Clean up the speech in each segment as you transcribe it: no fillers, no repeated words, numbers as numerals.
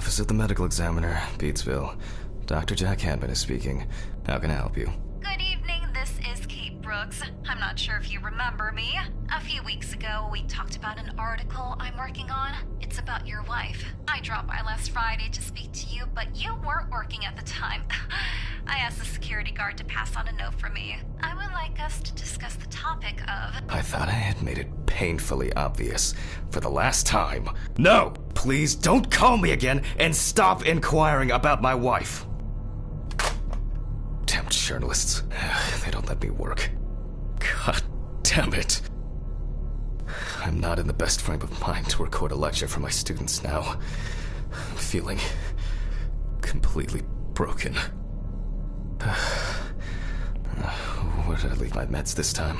Office of the Medical Examiner, Beatsville. Dr. Jack Hanman is speaking. How can I help you? Good evening, this is Kate Brooks. I'm not sure if you remember me. A few weeks ago, we talked about an article I'm working on. It's about your wife. I dropped by last Friday to speak to you, but you weren't working at the time. I asked the security guard to pass on a note for me. I would like us to discuss the topic of... I thought I had made it painfully obvious for the last time. No! Please don't call me again and stop inquiring about my wife. Damn journalists. They don't let me work. God damn it. I'm not in the best frame of mind to record a lecture for my students now. I'm feeling completely broken. Where did I leave my meds this time?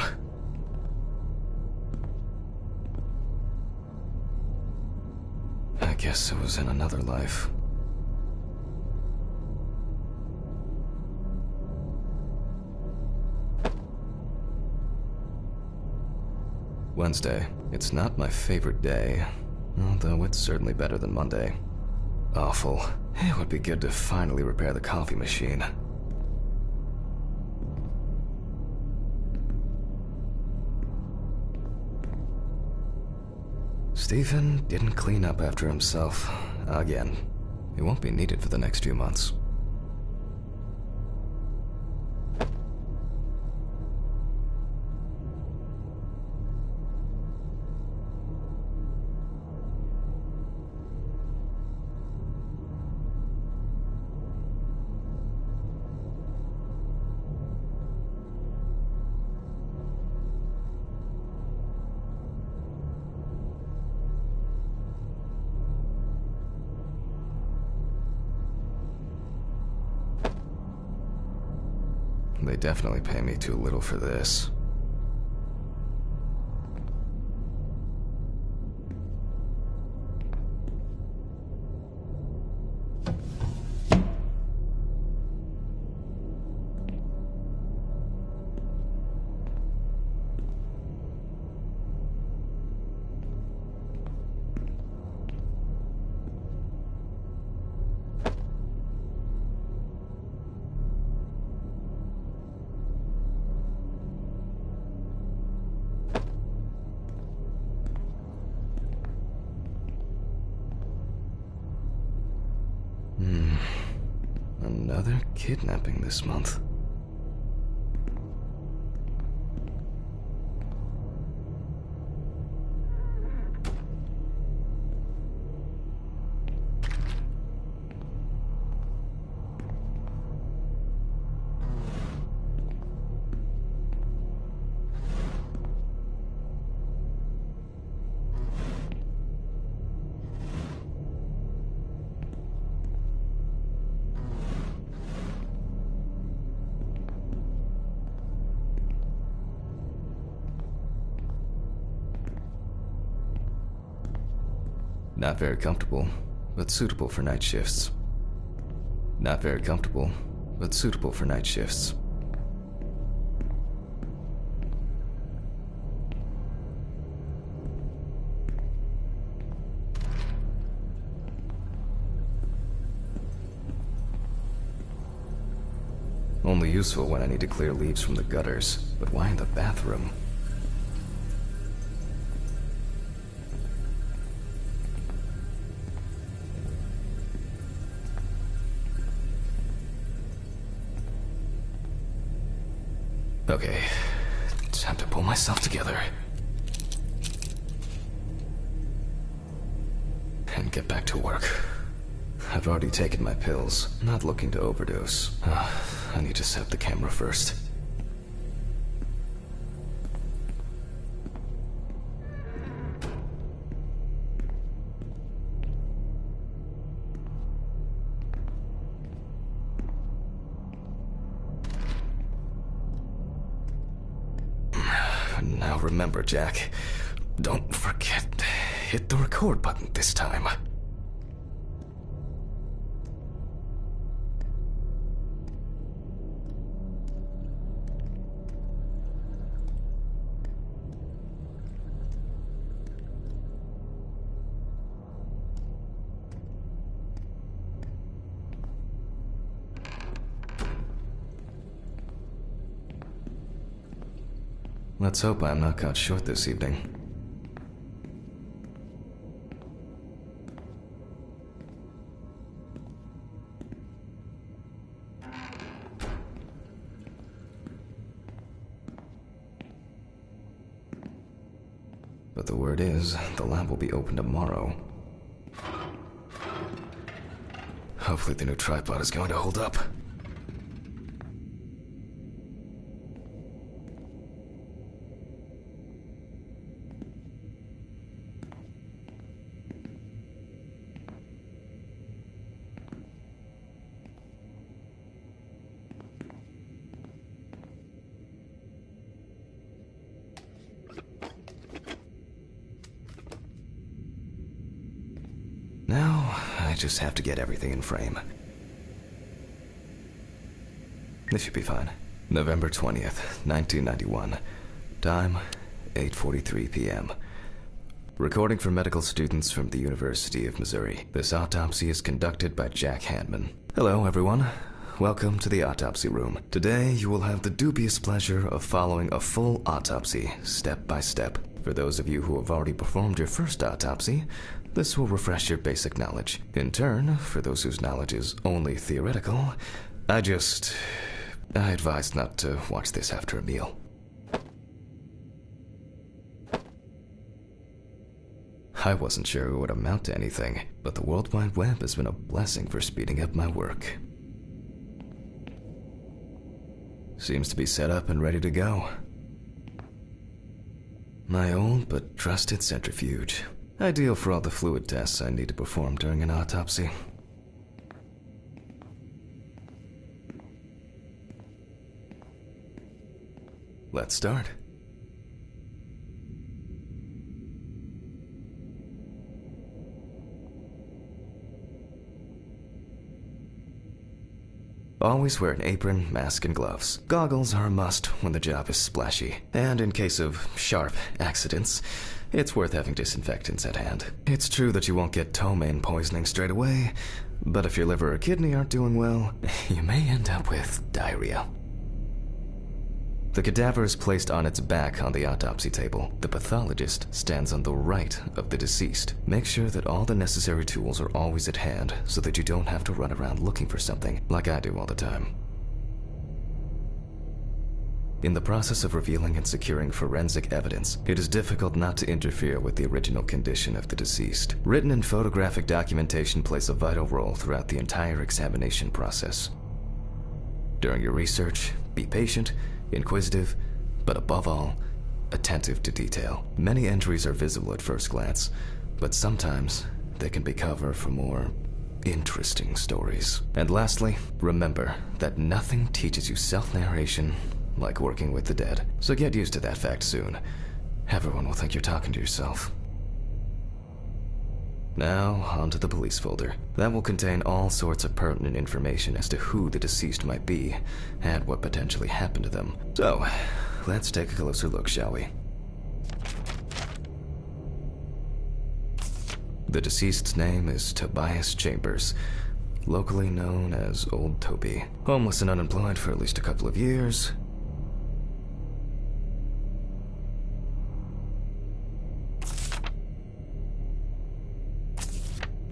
I guess it was in another life. Wednesday. It's not my favorite day, although it's certainly better than Monday. Awful. It would be good to finally repair the coffee machine. Stephen didn't clean up after himself. Again. It won't be needed for the next few months. They definitely pay me too little for this. Another kidnapping this month. Not very comfortable, but suitable for night shifts. Not very comfortable, but suitable for night shifts. Only useful when I need to clear leaves from the gutters, but why in the bathroom? Okay, time to pull myself together. And get back to work. I've already taken my pills, not looking to overdose. I need to set up the camera first. Now remember, Jack, don't forget, hit the record button this time. Let's hope I'm not caught short this evening. But the word is, the lab will be open tomorrow. Hopefully the new tripod is going to hold up. Now, I just have to get everything in frame. This should be fine. November 20th, 1991. Time, 8:43 p.m. Recording for medical students from the University of Missouri. This autopsy is conducted by Jack Hanman. Hello, everyone. Welcome to the autopsy room. Today, you will have the dubious pleasure of following a full autopsy, step by step. For those of you who have already performed your first autopsy, this will refresh your basic knowledge. In turn, for those whose knowledge is only theoretical, I advise not to watch this after a meal. I wasn't sure it would amount to anything, but the World Wide Web has been a blessing for speeding up my work. Seems to be set up and ready to go. My old but trusted centrifuge. Ideal for all the fluid tests I need to perform during an autopsy. Let's start. Always wear an apron, mask, and gloves. Goggles are a must when the job is splashy. And in case of sharp accidents, it's worth having disinfectants at hand. It's true that you won't get ptomaine poisoning straight away, but if your liver or kidney aren't doing well, you may end up with diarrhea. The cadaver is placed on its back on the autopsy table. The pathologist stands on the right of the deceased. Make sure that all the necessary tools are always at hand so that you don't have to run around looking for something, like I do all the time. In the process of revealing and securing forensic evidence, it is difficult not to interfere with the original condition of the deceased. Written and photographic documentation plays a vital role throughout the entire examination process. During your research, be patient, inquisitive, but above all, attentive to detail. Many entries are visible at first glance, but sometimes they can be cover for more interesting stories. And lastly, remember that nothing teaches you self-narration like working with the dead. So get used to that fact soon. Everyone will think you're talking to yourself. Now, onto the police folder. That will contain all sorts of pertinent information as to who the deceased might be and what potentially happened to them. So, let's take a closer look, shall we? The deceased's name is Tobias Chambers, locally known as Old Toby. Homeless and unemployed for at least a couple of years.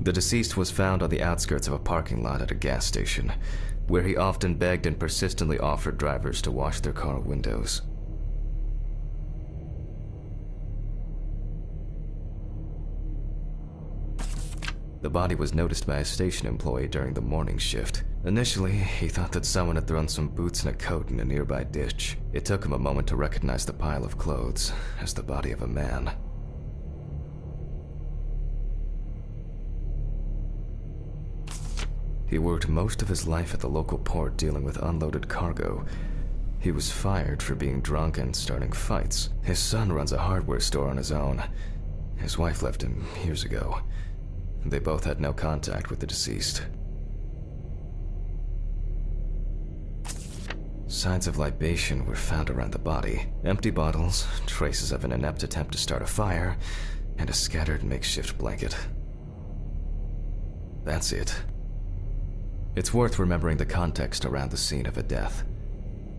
The deceased was found on the outskirts of a parking lot at a gas station, where he often begged and persistently offered drivers to wash their car windows. The body was noticed by a station employee during the morning shift. Initially, he thought that someone had thrown some boots and a coat in a nearby ditch. It took him a moment to recognize the pile of clothes as the body of a man. He worked most of his life at the local port dealing with unloaded cargo. He was fired for being drunk and starting fights. His son runs a hardware store on his own. His wife left him years ago. They both had no contact with the deceased. Signs of libation were found around the body. Empty bottles, traces of an inept attempt to start a fire, and a scattered makeshift blanket. That's it. It's worth remembering the context around the scene of a death.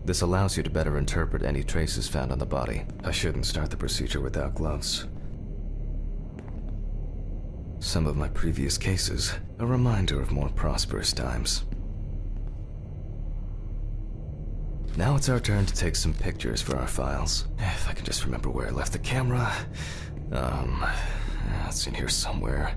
This allows you to better interpret any traces found on the body. I shouldn't start the procedure without gloves. Some of my previous cases, a reminder of more prosperous times. Now it's our turn to take some pictures for our files. If I can just remember where I left the camera. It's in here somewhere.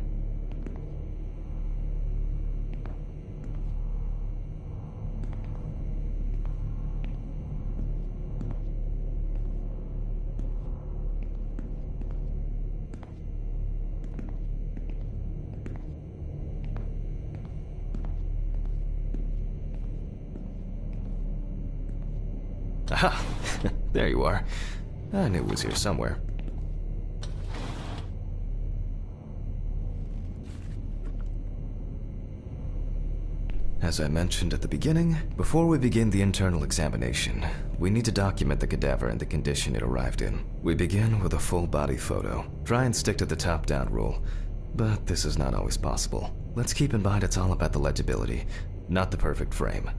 Aha! There you are. I knew it was here somewhere. As I mentioned at the beginning, before we begin the internal examination, we need to document the cadaver and the condition it arrived in. We begin with a full body photo. Try and stick to the top-down rule, but this is not always possible. Let's keep in mind it's all about the legibility, not the perfect frame.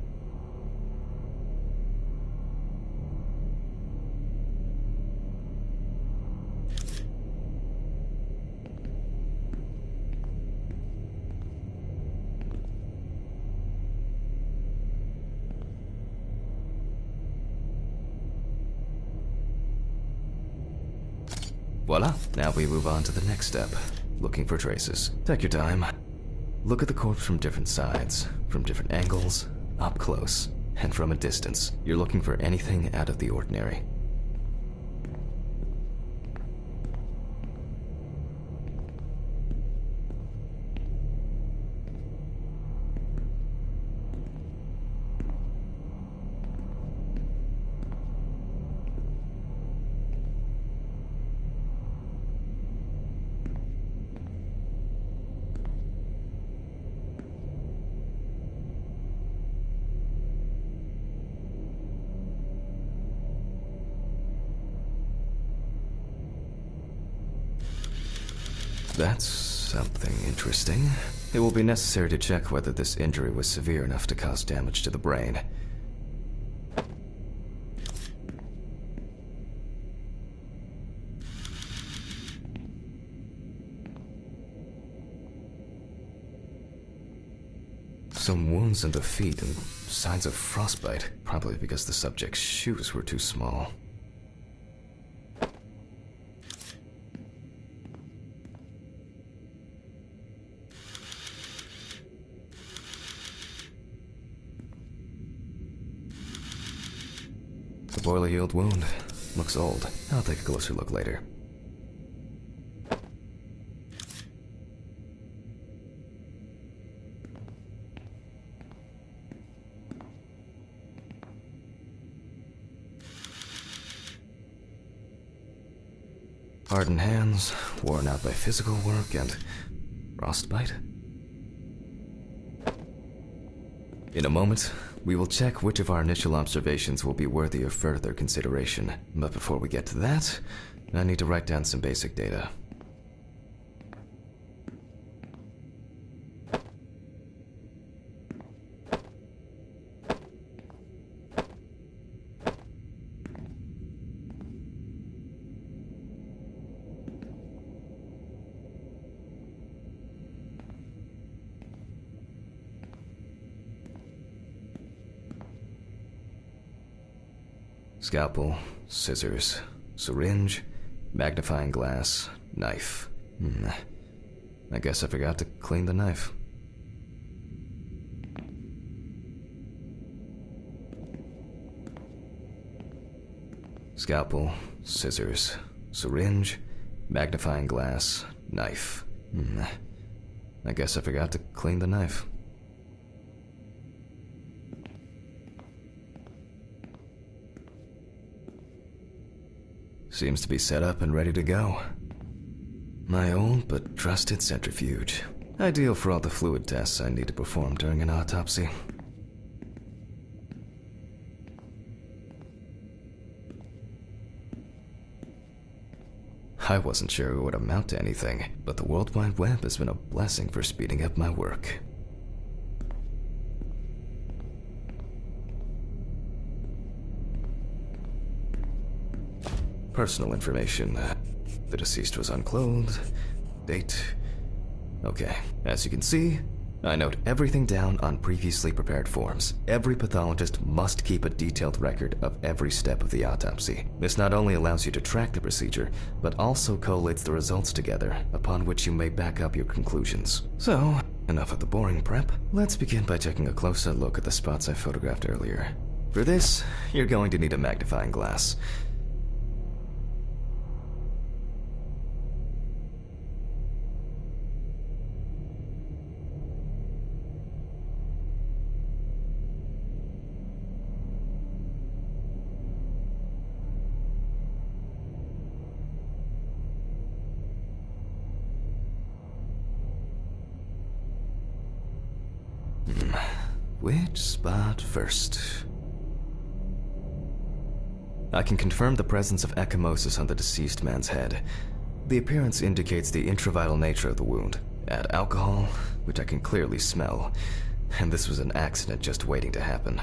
Voila, now we move on to the next step, looking for traces. Take your time. Look at the corpse from different sides, from different angles, up close, and from a distance. You're looking for anything out of the ordinary. That's something interesting. It will be necessary to check whether this injury was severe enough to cause damage to the brain. Some wounds in the feet and signs of frostbite, probably because the subject's shoes were too small. The boiler-healed wound looks old. I'll take a closer look later. Hardened hands, worn out by physical work, and frostbite? In a moment, we will check which of our initial observations will be worthy of further consideration. But before we get to that, I need to write down some basic data. Scalpel, scissors, syringe, magnifying glass, knife. I guess I forgot to clean the knife. Scalpel, scissors, syringe, magnifying glass, knife. I guess I forgot to clean the knife. Seems to be set up and ready to go. My old but trusted centrifuge. Ideal for all the fluid tests I need to perform during an autopsy. I wasn't sure it would amount to anything, but the World Wide Web has been a blessing for speeding up my work. personal information. The deceased was unclothed. Date. Okay, as you can see, I note everything down on previously prepared forms. Every pathologist must keep a detailed record of every step of the autopsy. This not only allows you to track the procedure, but also collates the results together, upon which you may back up your conclusions. So, enough of the boring prep. Let's begin by taking a closer look at the spots I photographed earlier. For this, you're going to need a magnifying glass. Which spot first? I can confirm the presence of ecchymosis on the deceased man's head. The appearance indicates the intravital nature of the wound. Add alcohol, which I can clearly smell, and this was an accident just waiting to happen.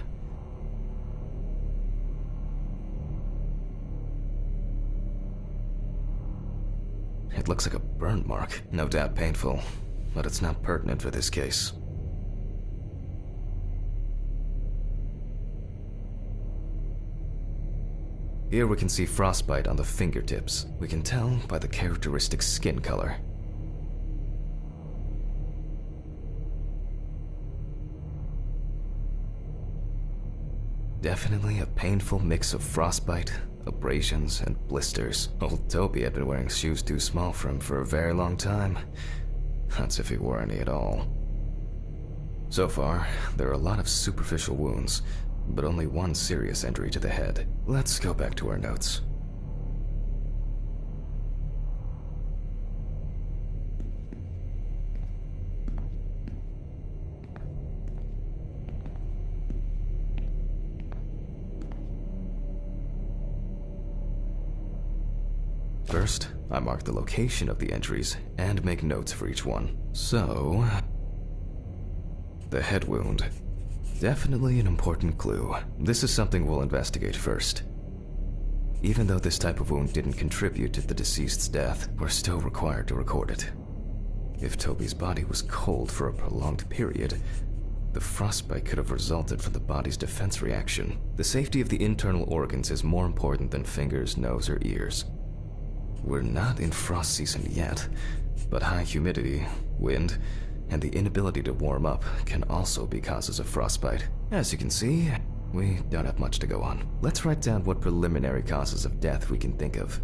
It looks like a burn mark, no doubt painful, but it's not pertinent for this case. Here we can see frostbite on the fingertips. We can tell by the characteristic skin color. Definitely a painful mix of frostbite, abrasions, and blisters. Old Toby had been wearing shoes too small for him for a very long time. That's if he wore any at all. So far, there are a lot of superficial wounds, but only one serious injury to the head. Let's go back to our notes. First, I mark the location of the injuries and make notes for each one. So, the head wound. Definitely an important clue. This is something we'll investigate first. Even though this type of wound didn't contribute to the deceased's death, we're still required to record it. If Toby's body was cold for a prolonged period, the frostbite could have resulted from the body's defense reaction. The safety of the internal organs is more important than fingers, nose, or ears. We're not in frost season yet, but high humidity, wind, and the inability to warm up can also be causes of frostbite. As you can see, we don't have much to go on. Let's write down what preliminary causes of death we can think of.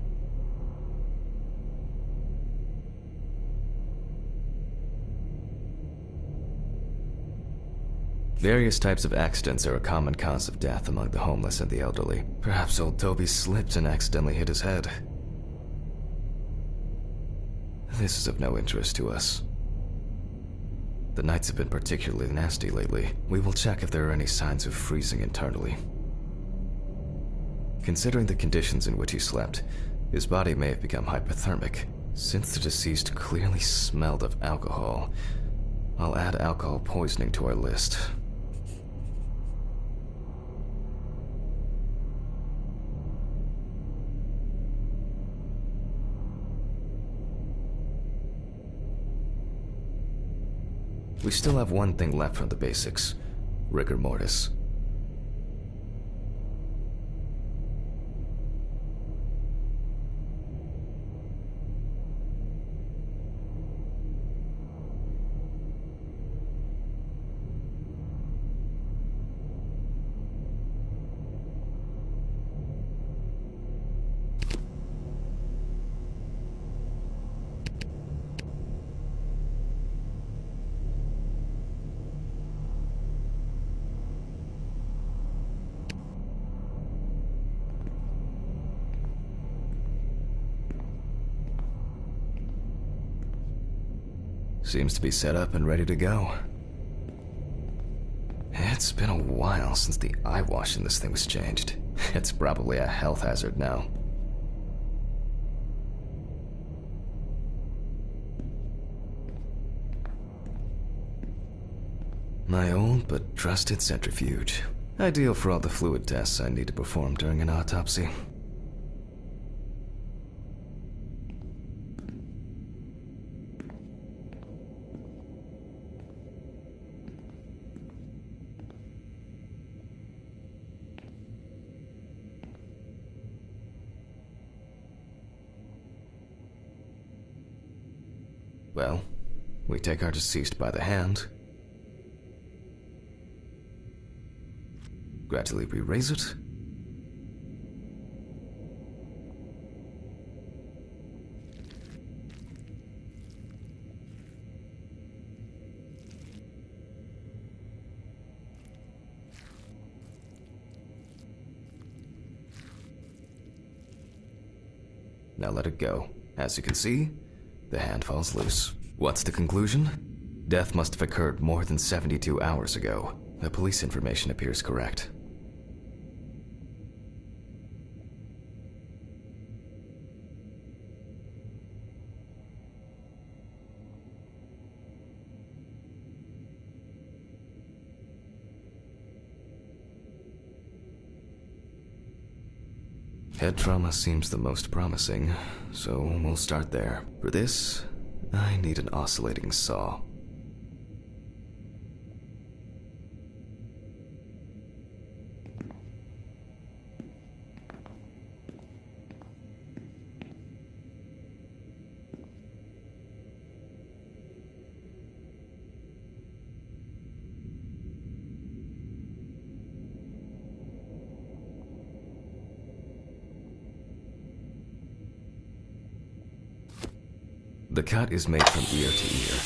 Various types of accidents are a common cause of death among the homeless and the elderly. Perhaps old Toby slipped and accidentally hit his head. This is of no interest to us. The nights have been particularly nasty lately. We will check if there are any signs of freezing internally. Considering the conditions in which he slept, his body may have become hypothermic. Since the deceased clearly smelled of alcohol, I'll add alcohol poisoning to our list. We still have one thing left from the basics: rigor mortis. Seems to be set up and ready to go. It's been a while since the eye wash in this thing was changed. It's probably a health hazard now. My old but trusted centrifuge. Ideal for all the fluid tests I need to perform during an autopsy. Well, we take our deceased by the hand. Gradually we raise it. Now let it go. As you can see, the hand falls loose. What's the conclusion? Death must have occurred more than 72 hours ago. The police information appears correct. Head trauma seems the most promising, so we'll start there. For this, I need an oscillating saw. The cut is made from ear to ear.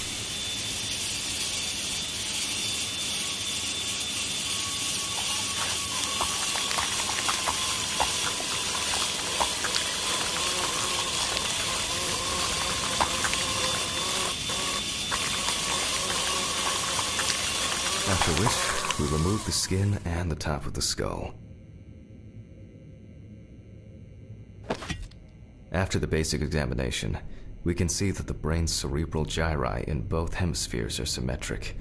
After which, we remove the skin and the top of the skull. After the basic examination, we can see that the brain's cerebral gyri in both hemispheres are symmetric.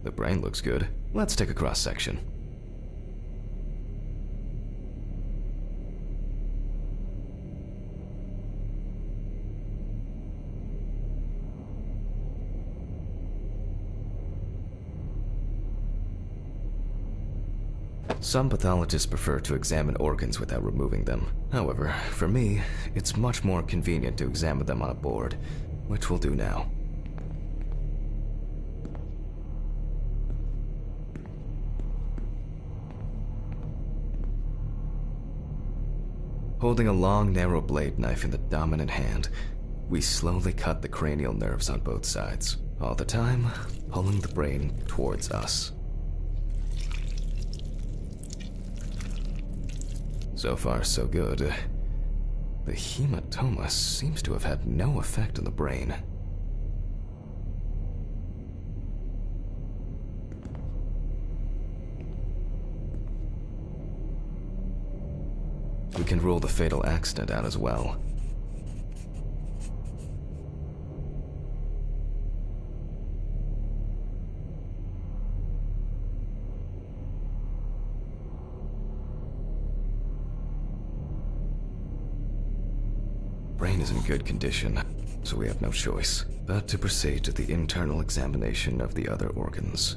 The brain looks good. Let's take a cross-section. Some pathologists prefer to examine organs without removing them. However, for me, it's much more convenient to examine them on a board, which we'll do now. Holding a long, narrow blade knife in the dominant hand, we slowly cut the cranial nerves on both sides, all the time pulling the brain towards us. So far, so good. The hematoma seems to have had no effect on the brain. We can rule the fatal accident out as well. Brain is in good condition, so we have no choice but to proceed to the internal examination of the other organs.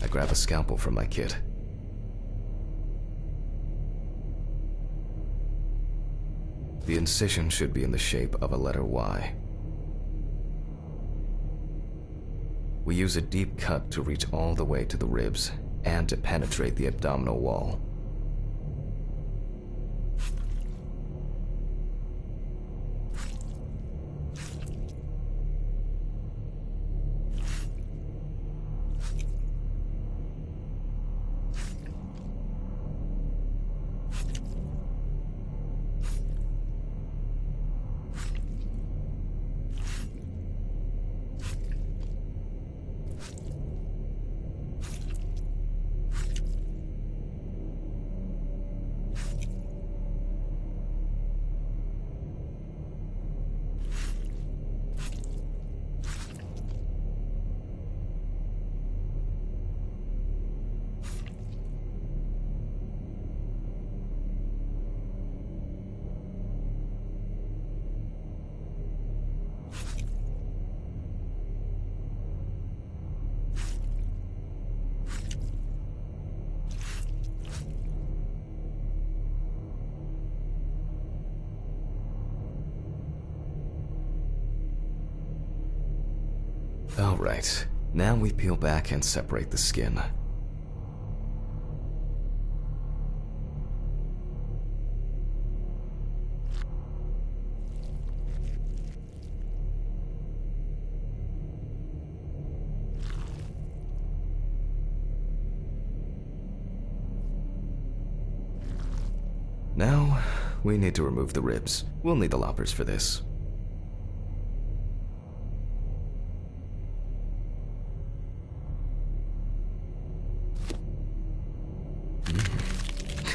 I grab a scalpel from my kit. The incision should be in the shape of a letter Y. We use a deep cut to reach all the way to the ribs and to penetrate the abdominal wall. Alright, now we peel back and separate the skin. Now, we need to remove the ribs. We'll need the loppers for this.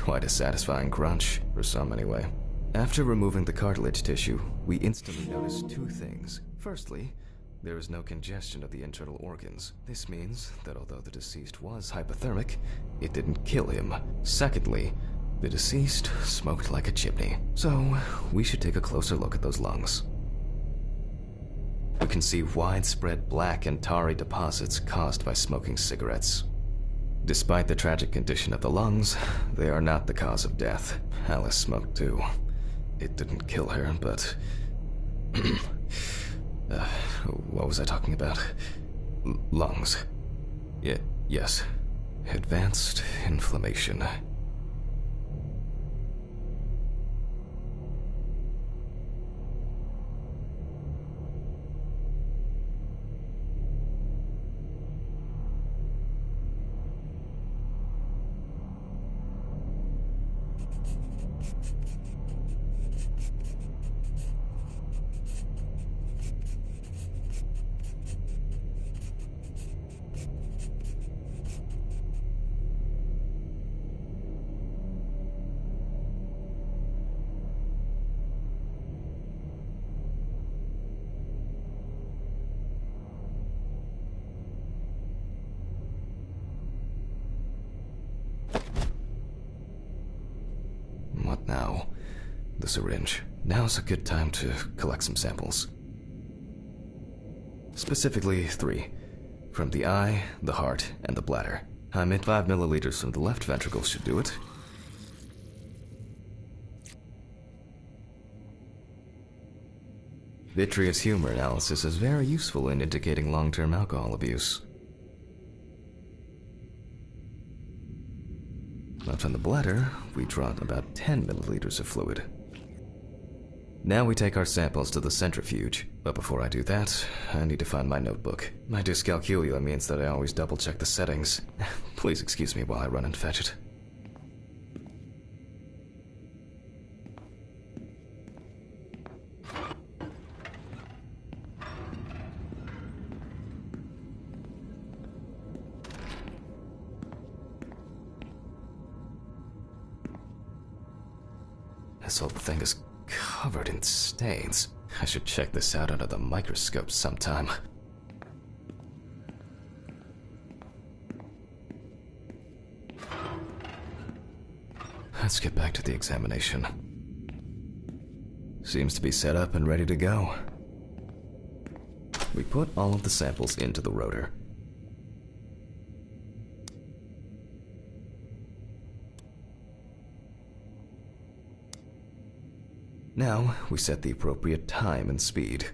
Quite a satisfying crunch, for some anyway. After removing the cartilage tissue, we instantly notice two things. Firstly, there is no congestion of the internal organs. This means that although the deceased was hypothermic, it didn't kill him. Secondly, the deceased smoked like a chimney. So, we should take a closer look at those lungs. We can see widespread black and tarry deposits caused by smoking cigarettes. Despite the tragic condition of the lungs, they are not the cause of death. Alice smoked too. It didn't kill her, but... what was I talking about? Lungs. Yes. Advanced inflammation. What now? The syringe. Now's a good time to collect some samples. Specifically 3. From the eye, the heart, and the bladder. I meant 5 milliliters from the left ventricle should do it. Vitreous humor analysis is very useful in indicating long-term alcohol abuse. Now from the bladder, we draw about 10 milliliters of fluid. Now we take our samples to the centrifuge, but before I do that, I need to find my notebook. My dyscalculia means that I always double-check the settings. Please excuse me while I run and fetch it. This whole thing is covered in stains. I should check this out under the microscope sometime. Let's get back to the examination. Seems to be set up and ready to go. We put all of the samples into the rotor. Now, we set the appropriate time and speed.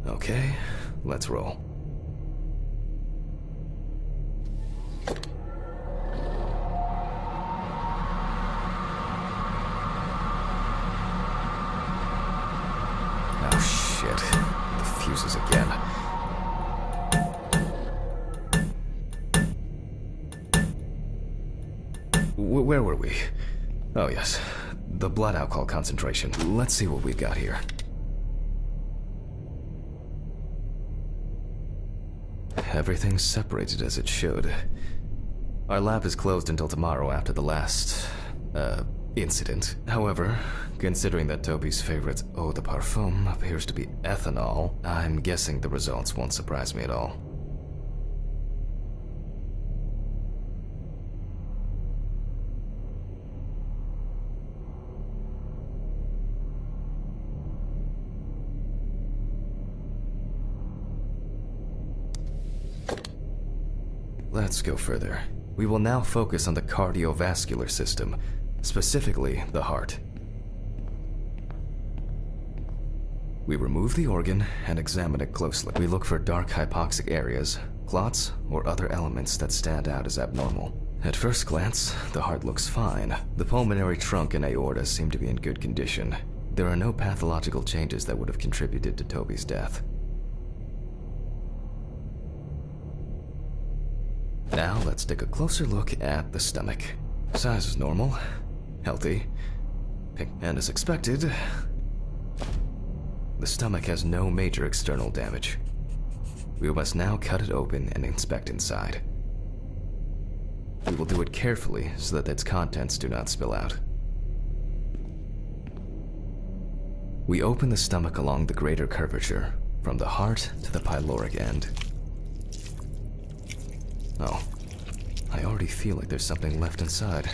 Okay, let's roll. Where were we? Oh yes, the blood alcohol concentration. Let's see what we've got here. Everything's separated as it should. Our lab is closed until tomorrow after the last, incident. However, considering that Toby's favorite eau de parfum appears to be ethanol, I'm guessing the results won't surprise me at all. Let's go further. We will now focus on the cardiovascular system, specifically the heart. We remove the organ and examine it closely. We look for dark hypoxic areas, clots, or other elements that stand out as abnormal. At first glance, the heart looks fine. The pulmonary trunk and aorta seem to be in good condition. There are no pathological changes that would have contributed to Toby's death. Now let's take a closer look at the stomach. Size is normal, healthy, and as expected, the stomach has no major external damage. We must now cut it open and inspect inside. We will do it carefully so that its contents do not spill out. We open the stomach along the greater curvature, from the heart to the pyloric end. Oh, I already feel like there's something left inside.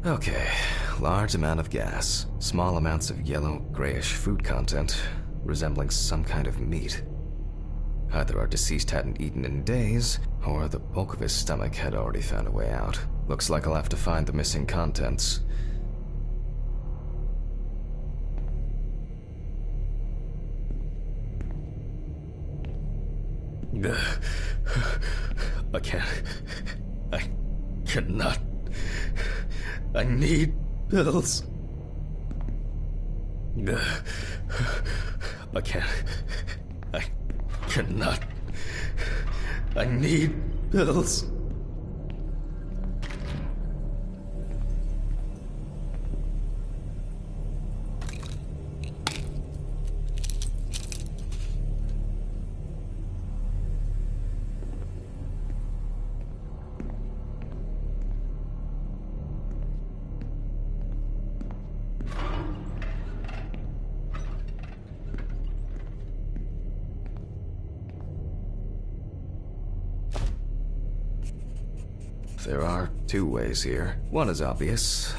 Okay, large amount of gas, small amounts of yellow, grayish food content, resembling some kind of meat. Either our deceased hadn't eaten in days, or the bulk of his stomach had already found a way out. Looks like I'll have to find the missing contents. I can't. I cannot. I need pills. I can't. I cannot. I need pills. There are two ways here. One is obvious,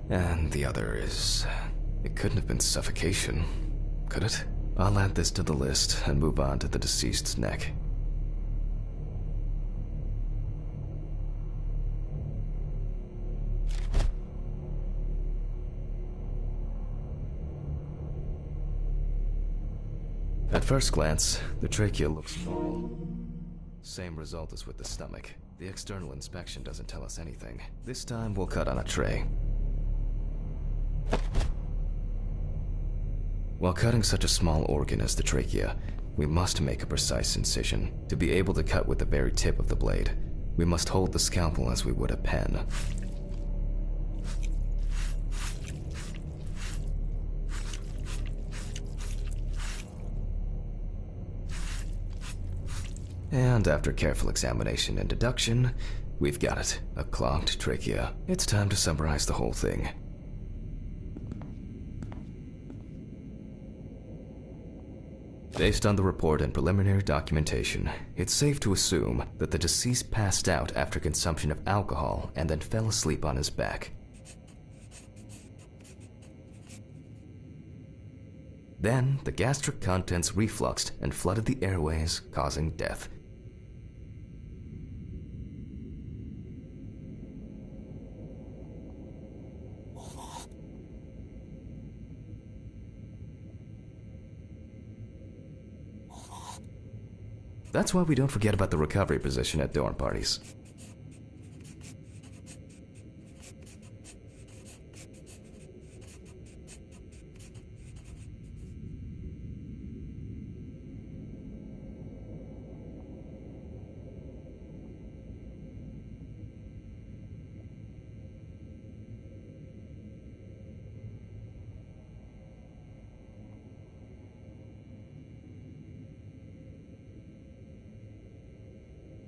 and the other is... It couldn't have been suffocation, could it? I'll add this to the list and move on to the deceased's neck. At first glance, the trachea looks normal. Same result as with the stomach. The external inspection doesn't tell us anything. This time we'll cut on a tray. While cutting such a small organ as the trachea, we must make a precise incision. To be able to cut with the very tip of the blade, we must hold the scalpel as we would a pen. And after careful examination and deduction, we've got it, a clogged trachea. It's time to summarize the whole thing. Based on the report and preliminary documentation, it's safe to assume that the deceased passed out after consumption of alcohol and then fell asleep on his back. Then, the gastric contents refluxed and flooded the airways, causing death. That's why we don't forget about the recovery position at dorm parties.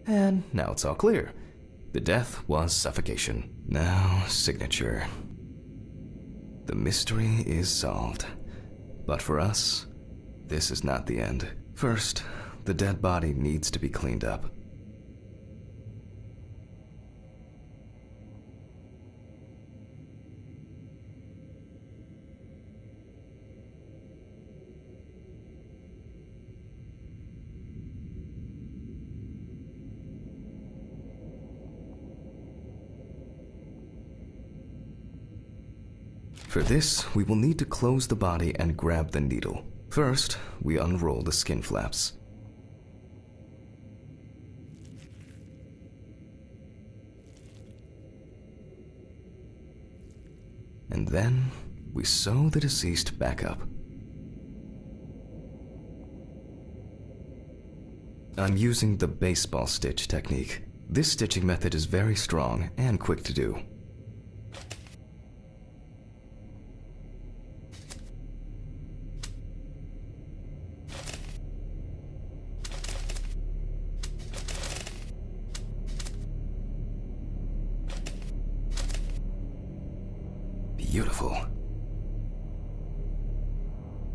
And now it's all clear. The death was suffocation. Now, signature. The mystery is solved. But for us, this is not the end. First, the dead body needs to be cleaned up. For this, we will need to close the body and grab the needle. First, we unroll the skin flaps. And then, we sew the deceased back up. I'm using the baseball stitch technique. This stitching method is very strong and quick to do. Beautiful.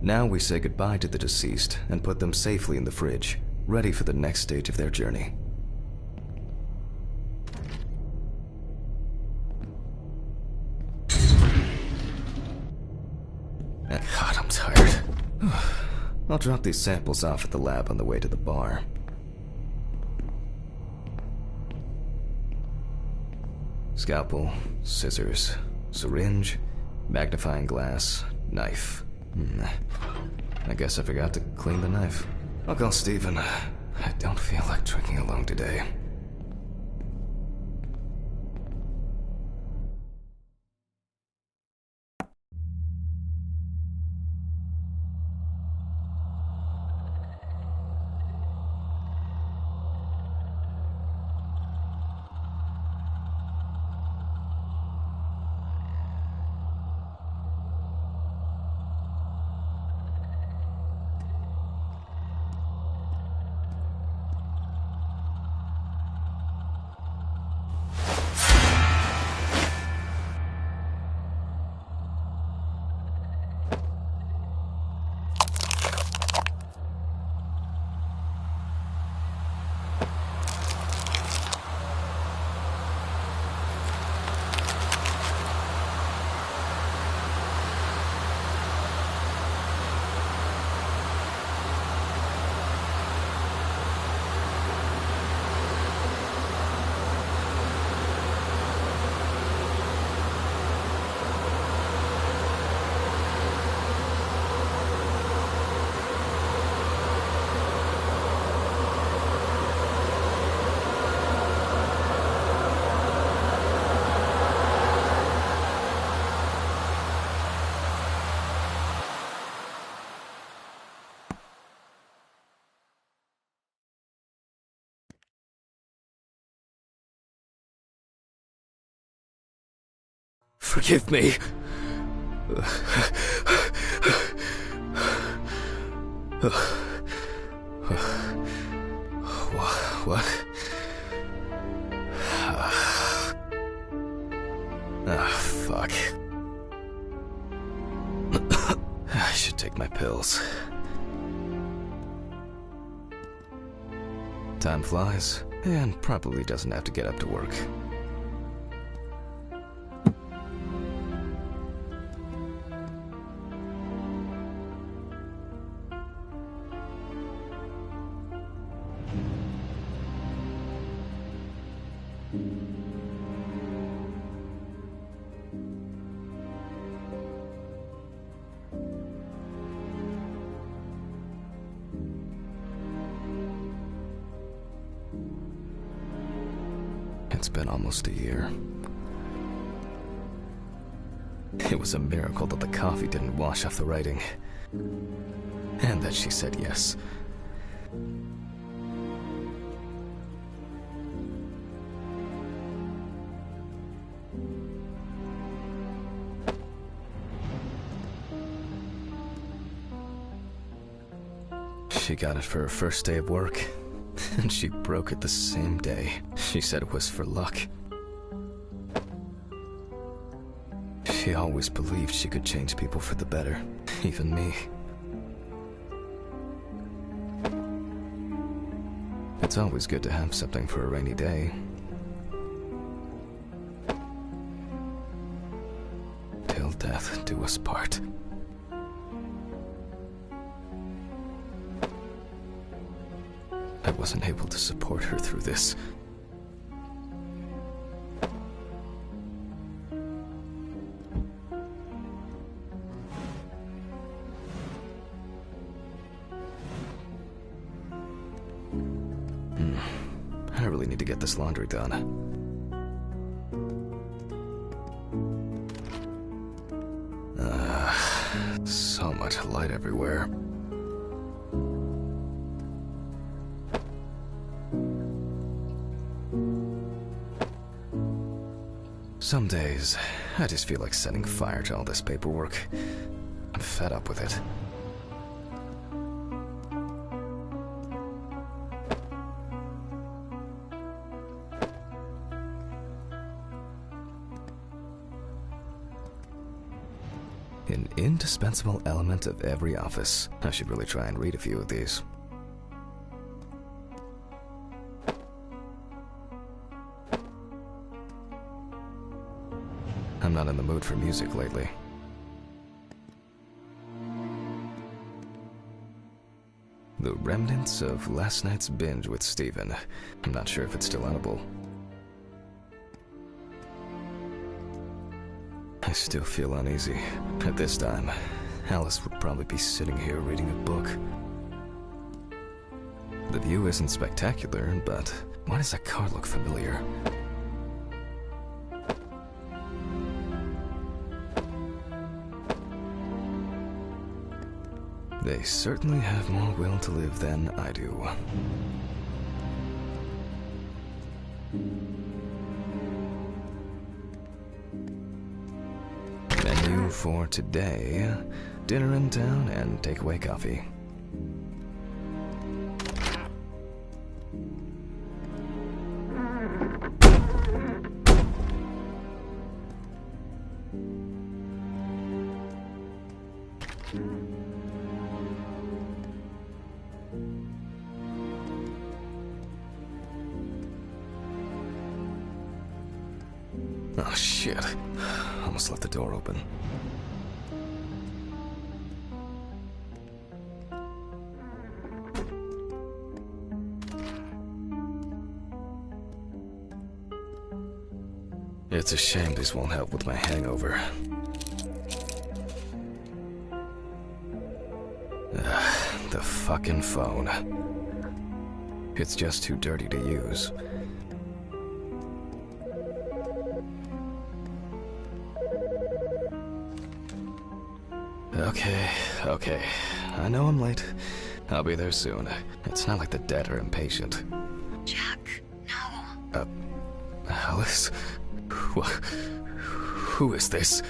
Now we say goodbye to the deceased and put them safely in the fridge, ready for the next stage of their journey. God, I'm tired. I'll drop these samples off at the lab on the way to the bar. Scalpel, scissors, syringe, magnifying glass, knife. I guess I forgot to clean the knife. I'll call Steven. I don't feel like drinking alone today. Forgive me. What? Fuck. I should take my pills. Time flies, and probably doesn't have to get up to work. It's been almost a year. It was a miracle that the coffee didn't wash off the writing. And that she said yes. She got it for her first day of work, and she broke it the same day. She said it was for luck. She always believed she could change people for the better, even me. It's always good to have something for a rainy day. Till death do us part. I wasn't able to support her through this. I really need to get this laundry done. So much light everywhere. Some days, I just feel like setting fire to all this paperwork. I'm fed up with it. An indispensable element of every office. I should really try and read a few of these. I'm not in the mood for music lately. The remnants of last night's binge with Steven. I'm not sure if it's still edible. I still feel uneasy. At this time, Alice would probably be sitting here reading a book. The view isn't spectacular, but why does that car look familiar? They certainly have more will to live than I do. Menu for today: dinner in town and takeaway coffee. Oh shit. Almost left the door open. It's a shame these won't help with my hangover. The fucking phone. It's just too dirty to use. Okay. I know I'm late. I'll be there soon. It's not like the dead are impatient. Jack, no. Alice? Who is this?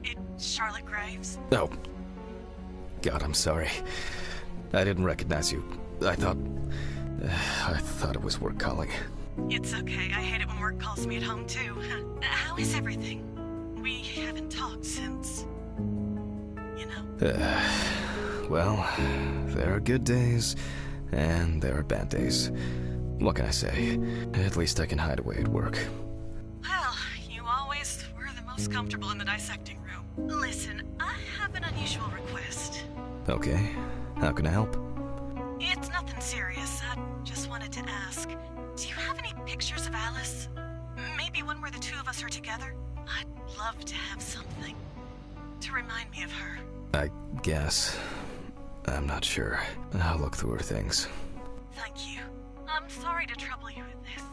It's Charlotte Graves. Oh. God, I'm sorry. I didn't recognize you. I thought it was work calling. It's okay. I hate it when work calls me at home, too. How is everything? We haven't talked since... you know. Well, there are good days, and there are bad days. What can I say? At least I can hide away at work. Well, you always were the most comfortable in the dissecting room. Listen, I have an unusual request. Okay, how can I help? It's nothing serious. I just wanted to ask, do you have any pictures of Alice? Maybe one where the two of us are together? I'd love to have something to remind me of her. I guess. I'm not sure. I'll look through her things. Thank you. I'm sorry to trouble you with this.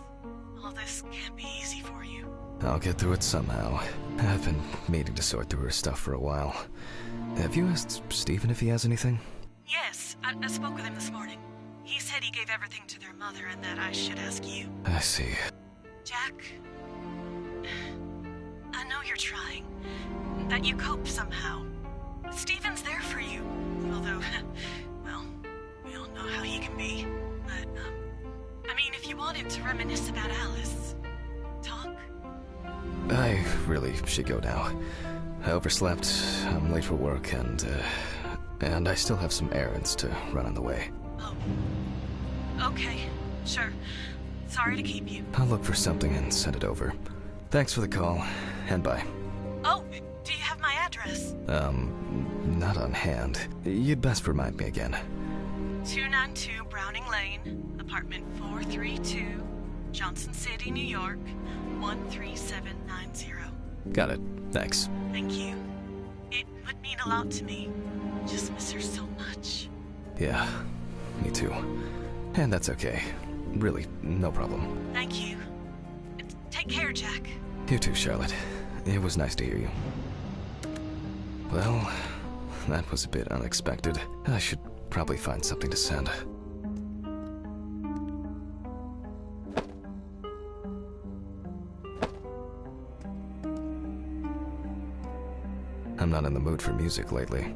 this can't be easy for you. I'll get through it somehow. I've been meaning to sort through her stuff for a while. Have you asked Stephen if he has anything? Yes, I spoke with him this morning. He said he gave everything to their mother and that I should ask you. I see. Jack, I know you're trying. That you cope somehow. Stephen's there for you. Although, well, we all know how he can be. But, I mean, if you wanted to reminisce about Alice, talk. I really should go now. I overslept, I'm late for work, and I still have some errands to run on the way. Oh. Okay, sure. Sorry to keep you. I'll look for something and send it over. Thanks for the call, and bye. Oh, do you have my address? Not on hand. You'd best remind me again. 292 Browning Lane, apartment 432, Johnson City, New York, 13790. Got it. Thanks. Thank you. It would mean a lot to me. Just miss her so much. Yeah, me too. And that's okay. Really, no problem. Thank you. Take care, Jack. You too, Charlotte. It was nice to hear you. Well, that was a bit unexpected. I should probably find something to send. I'm not in the mood for music lately.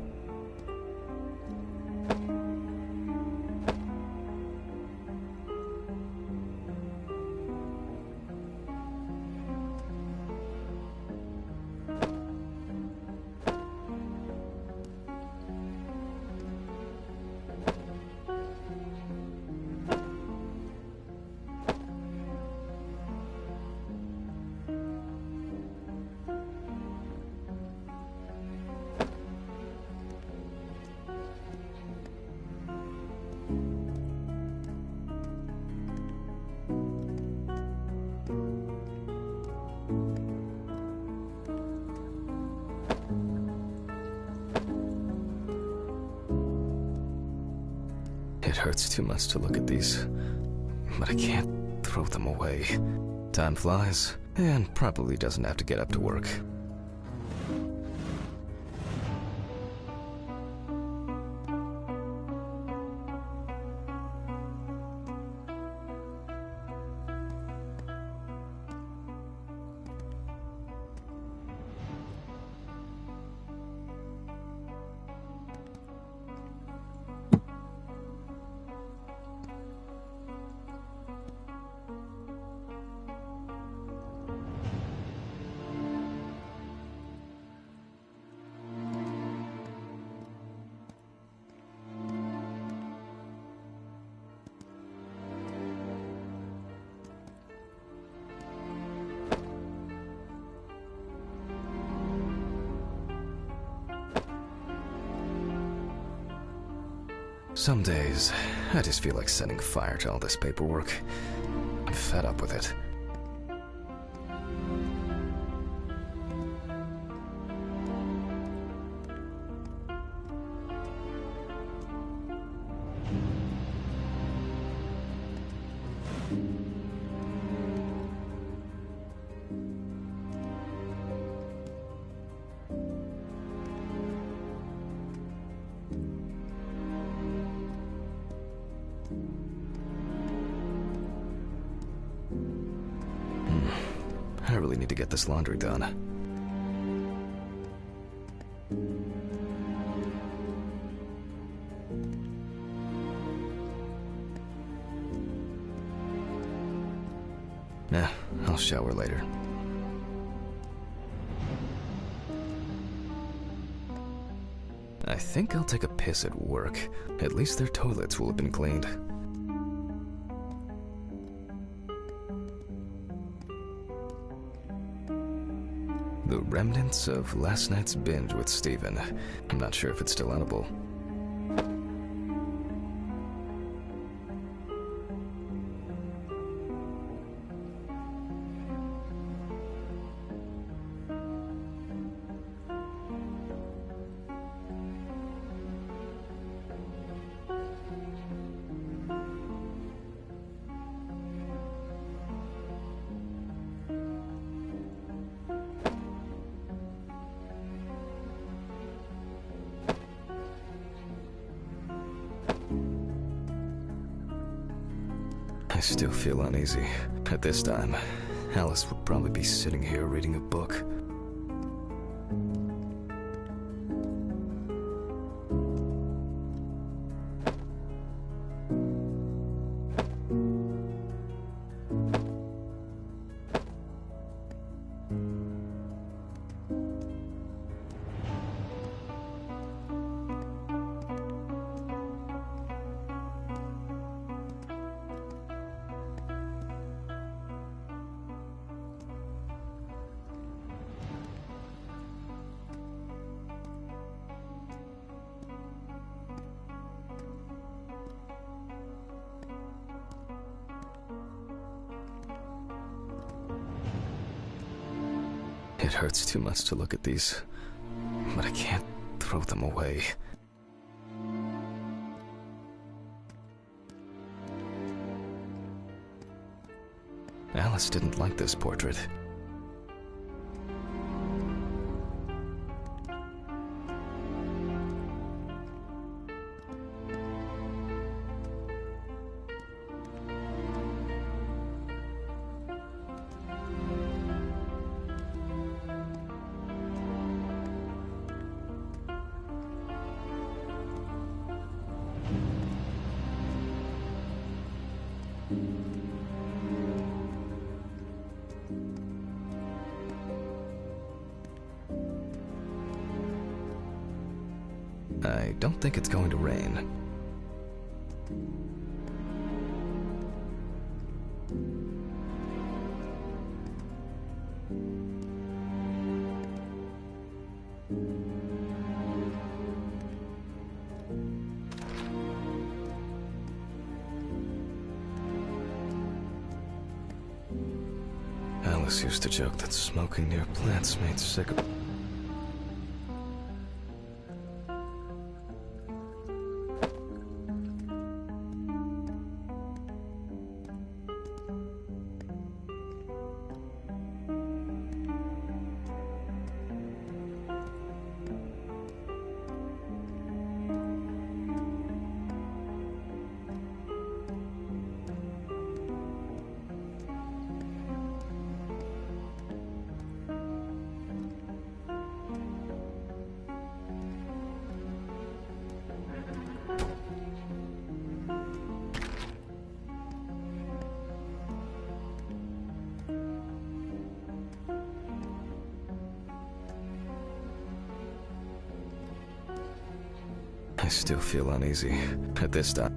It hurts too much to look at these, but I can't throw them away. Time flies, and probably doesn't have to get up to work. Some days, I just feel like setting fire to all this paperwork. I'm fed up with it. I really need to get this laundry done. Nah, I'll shower later. I think I'll take a piss at work. At least their toilets will have been cleaned. The remnants of last night's binge with Stephen. I'm not sure if it's still edible. I still feel uneasy. At this time, Alice would probably be sitting here reading a book. It hurts too much to look at these, but I can't throw them away. Alice didn't like this portrait. I don't think it's going to rain. Alice used to joke that smoking near plants made sick. I still feel uneasy at this time.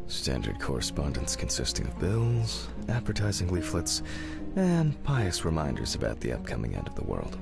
Standard correspondence consisting of bills, advertising leaflets, and pious reminders about the upcoming end of the world.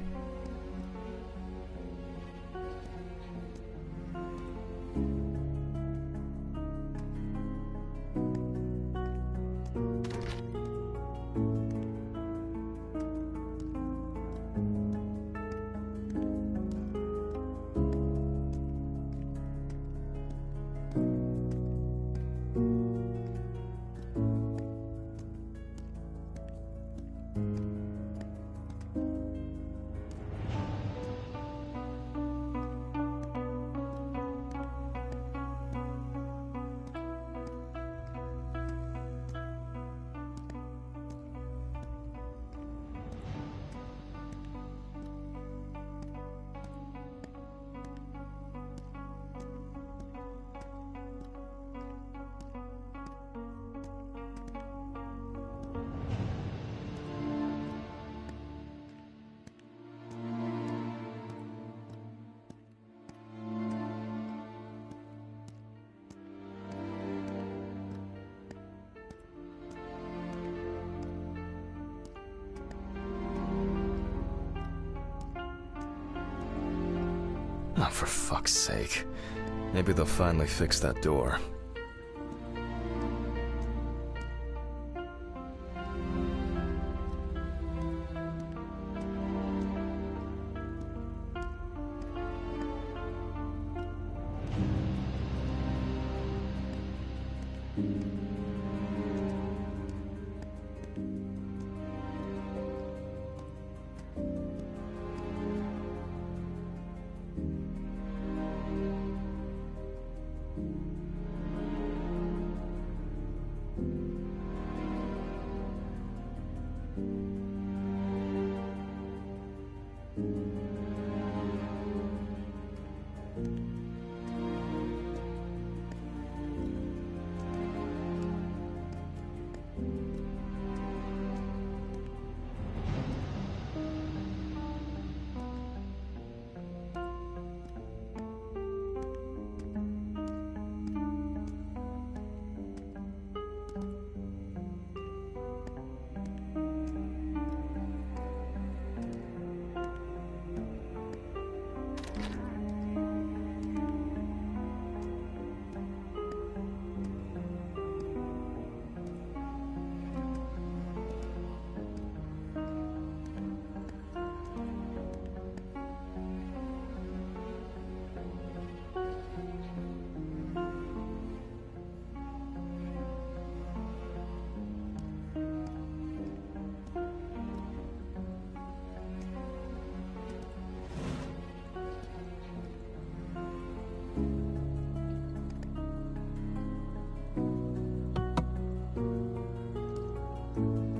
Oh, for fuck's sake. Maybe they'll finally fix that door.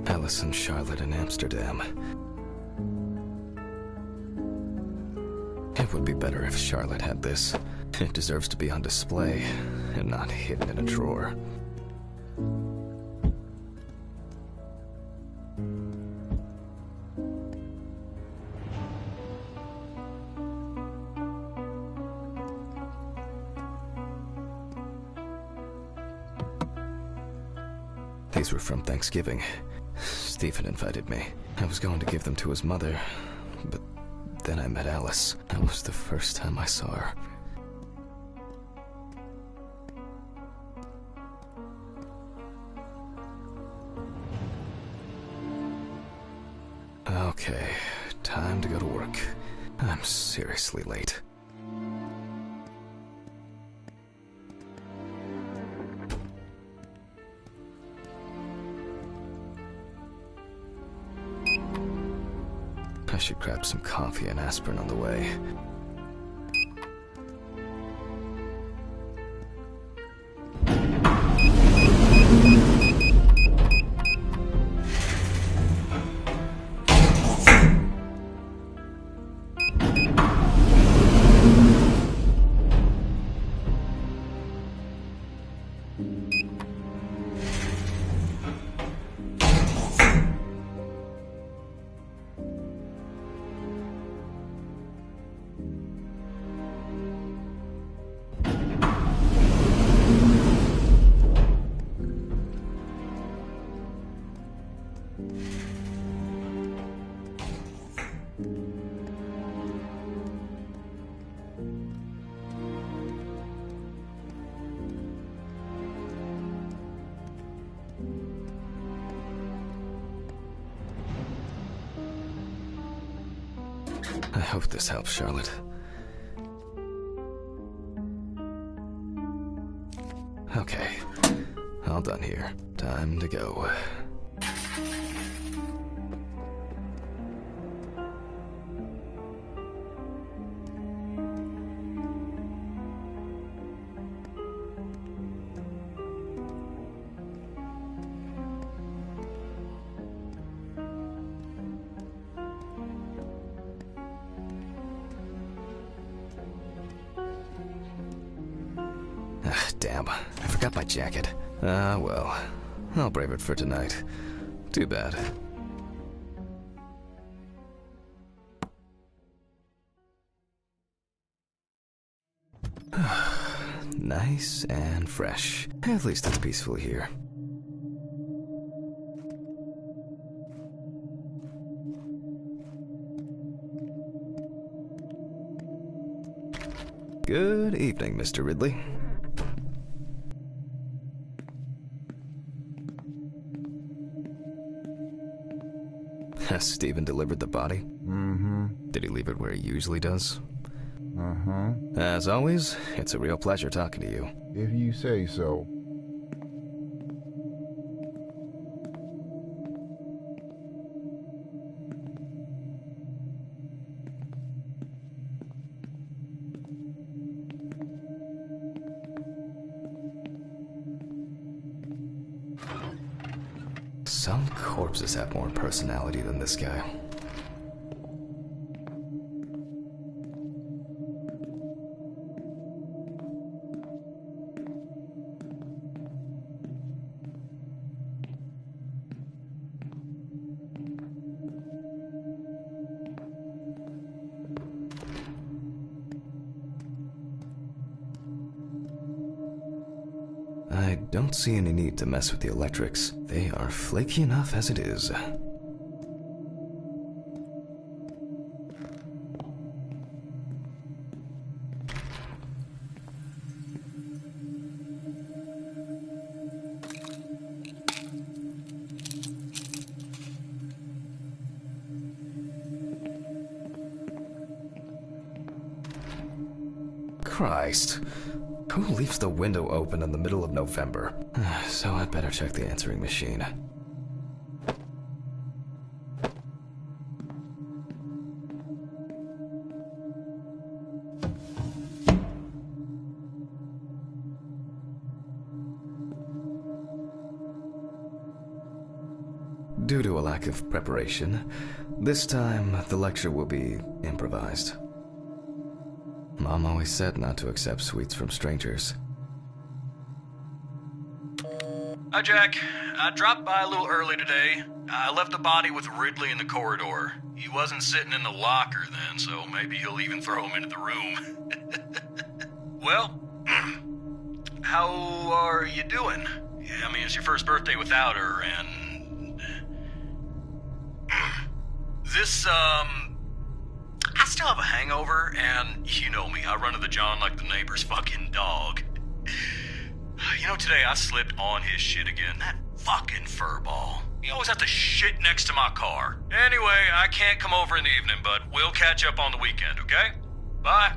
Alice and Charlotte in Amsterdam. It would be better if Charlotte had this. It deserves to be on display, and not hidden in a drawer. These were from Thanksgiving. Stephen invited me. I was going to give them to his mother, but then I met Alice. That was the first time I saw her. Okay, time to go to work. I'm seriously late. I should grab some coffee and aspirin on the way. hope this helps, Charlotte. Okay, all done here. Time to go. Damn, I forgot my jacket. Well, I'll brave it for tonight. Too bad. Nice and fresh. At least it's peaceful here. Good evening, Mr. Ridley. Has Steven delivered the body? Mm-hmm. Did he leave it where he usually does? Uh-huh. As always, it's a real pleasure talking to you. If you say so. Some corpses have more personality than this guy. I don't see any need to mess with the electrics. They are flaky enough as it is. Christ. Who leaves the window open in the middle of November? So I'd better check the answering machine. Due to a lack of preparation, this time the lecture will be improvised. Mom always said not to accept sweets from strangers. Hi, Jack. I dropped by a little early today. I left the body with Ridley in the corridor. He wasn't sitting in the locker then, so maybe he'll even throw him into the room. Well, how are you doing? Yeah, I mean, it's your first birthday without her, and... I still have a hangover, and you know me, I run to the John like the neighbor's fucking dog. You know, today I slipped on his shit again. That fucking furball. He always has to shit next to my car. Anyway, I can't come over in the evening, but we'll catch up on the weekend, okay? Bye.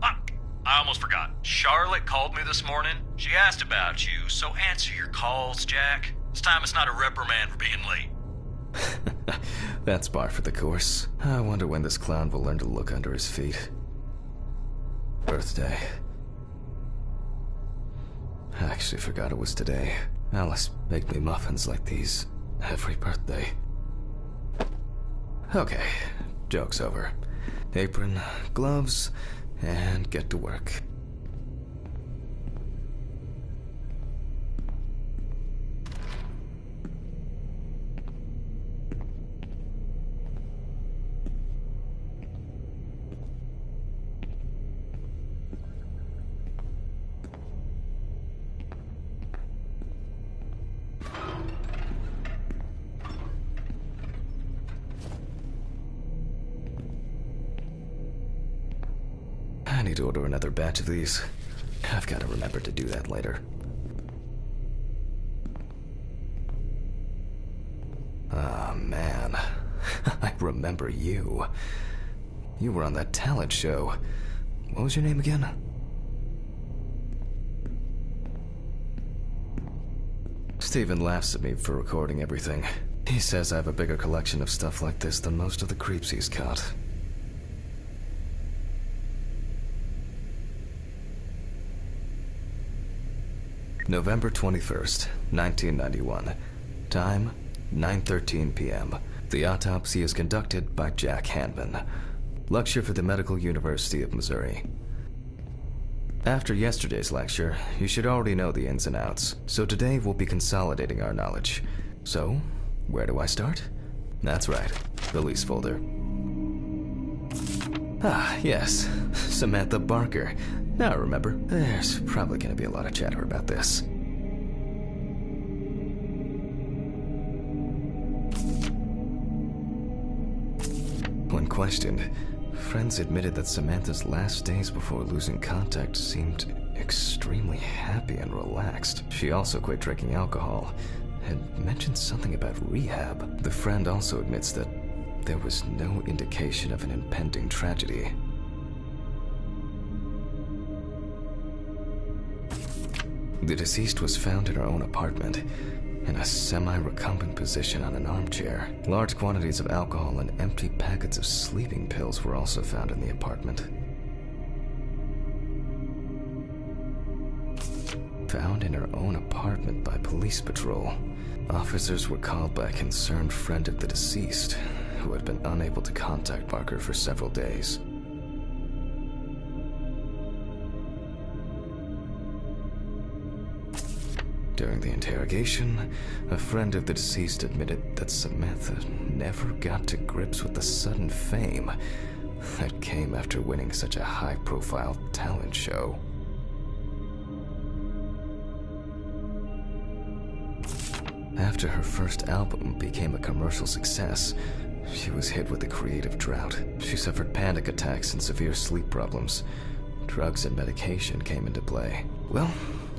I almost forgot. Charlotte called me this morning. She asked about you, so answer your calls, Jack. This time it's not a reprimand for being late. That's par for the course. I wonder when this clown will learn to look under his feet. Birthday. I actually forgot it was today. Alice baked me muffins like these every birthday. Okay, joke's over. Apron, gloves, and get to work. I need to order another batch of these. I've got to remember to do that later. Ah, man. I remember you. You were on that talent show. What was your name again? Steven laughs at me for recording everything. He says I have a bigger collection of stuff like this than most of the creeps he's caught. November 21st, 1991. Time, 9:13 p.m. The autopsy is conducted by Jack Hanman. Lecture for the Medical University of Missouri. After yesterday's lecture, you should already know the ins and outs, so today we'll be consolidating our knowledge. So, where do I start? That's right, the lease folder. Ah, yes, Samantha Barker. Now I remember, there's probably going to be a lot of chatter about this. When questioned, friends admitted that Samantha's last days before losing contact seemed extremely happy and relaxed. She also quit drinking alcohol and mentioned something about rehab. The friend also admits that there was no indication of an impending tragedy. The deceased was found in her own apartment, in a semi-recumbent position on an armchair. Large quantities of alcohol and empty packets of sleeping pills were also found in the apartment. Found in her own apartment by police patrol. Officers were called by a concerned friend of the deceased, who had been unable to contact Barker for several days. During the interrogation, a friend of the deceased admitted that Samantha never got to grips with the sudden fame that came after winning such a high-profile talent show. After her first album became a commercial success, she was hit with a creative drought. She suffered panic attacks and severe sleep problems. Drugs and medication came into play. Well,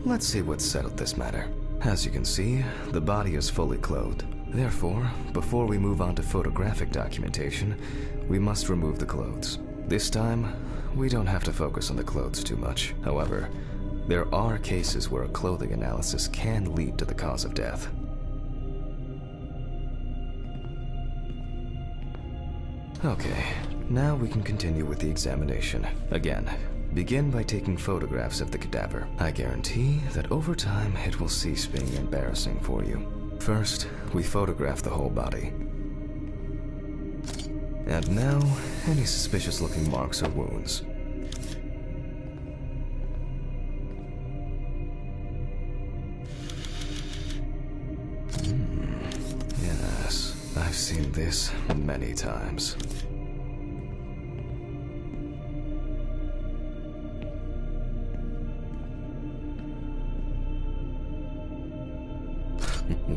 let's see what settled this matter. As you can see, the body is fully clothed. Therefore, before we move on to photographic documentation, we must remove the clothes. This time, we don't have to focus on the clothes too much. However, there are cases where a clothing analysis can lead to the cause of death. Okay, now we can continue with the examination. Again, begin by taking photographs of the cadaver. I guarantee that over time it will cease being embarrassing for you. First, we photograph the whole body. And now, any suspicious-looking marks or wounds. Yes, I've seen this many times.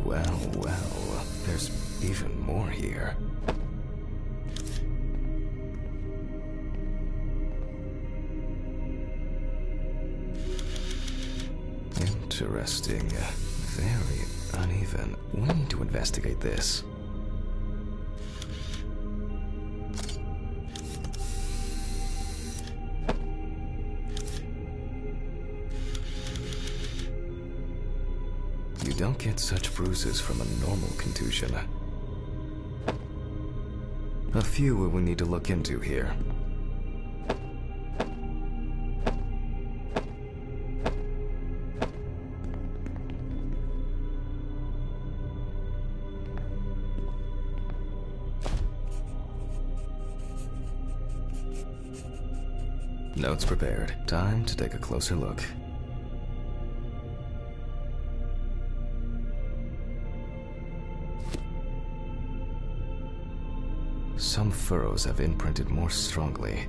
Well, there's even more here. Interesting. Very uneven. We need to investigate this. You don't get such bruises from a normal contusion. A few we will need to look into here. Notes prepared. Time to take a closer look. Some furrows have imprinted more strongly,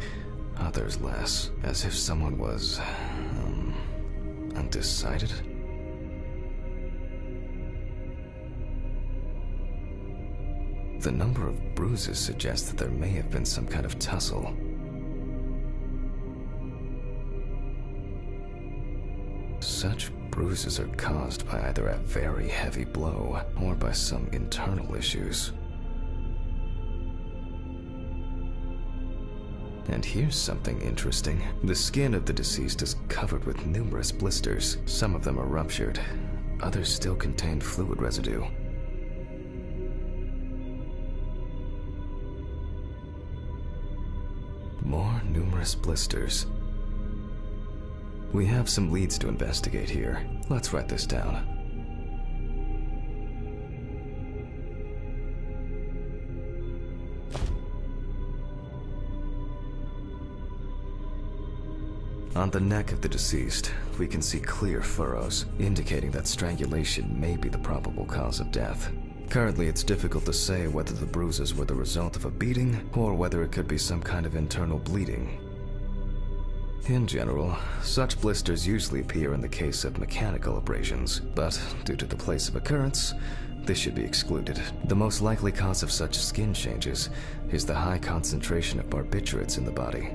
others less, as if someone was, undecided. The number of bruises suggests that there may have been some kind of tussle. Such bruises are caused by either a very heavy blow or by some internal issues. And here's something interesting. The skin of the deceased is covered with numerous blisters. Some of them are ruptured. Others still contain fluid residue. More numerous blisters. We have some leads to investigate here. Let's write this down. On the neck of the deceased, we can see clear furrows, indicating that strangulation may be the probable cause of death. Currently, it's difficult to say whether the bruises were the result of a beating or whether it could be some kind of internal bleeding. In general, such blisters usually appear in the case of mechanical abrasions, but due to the place of occurrence, this should be excluded. The most likely cause of such skin changes is the high concentration of barbiturates in the body.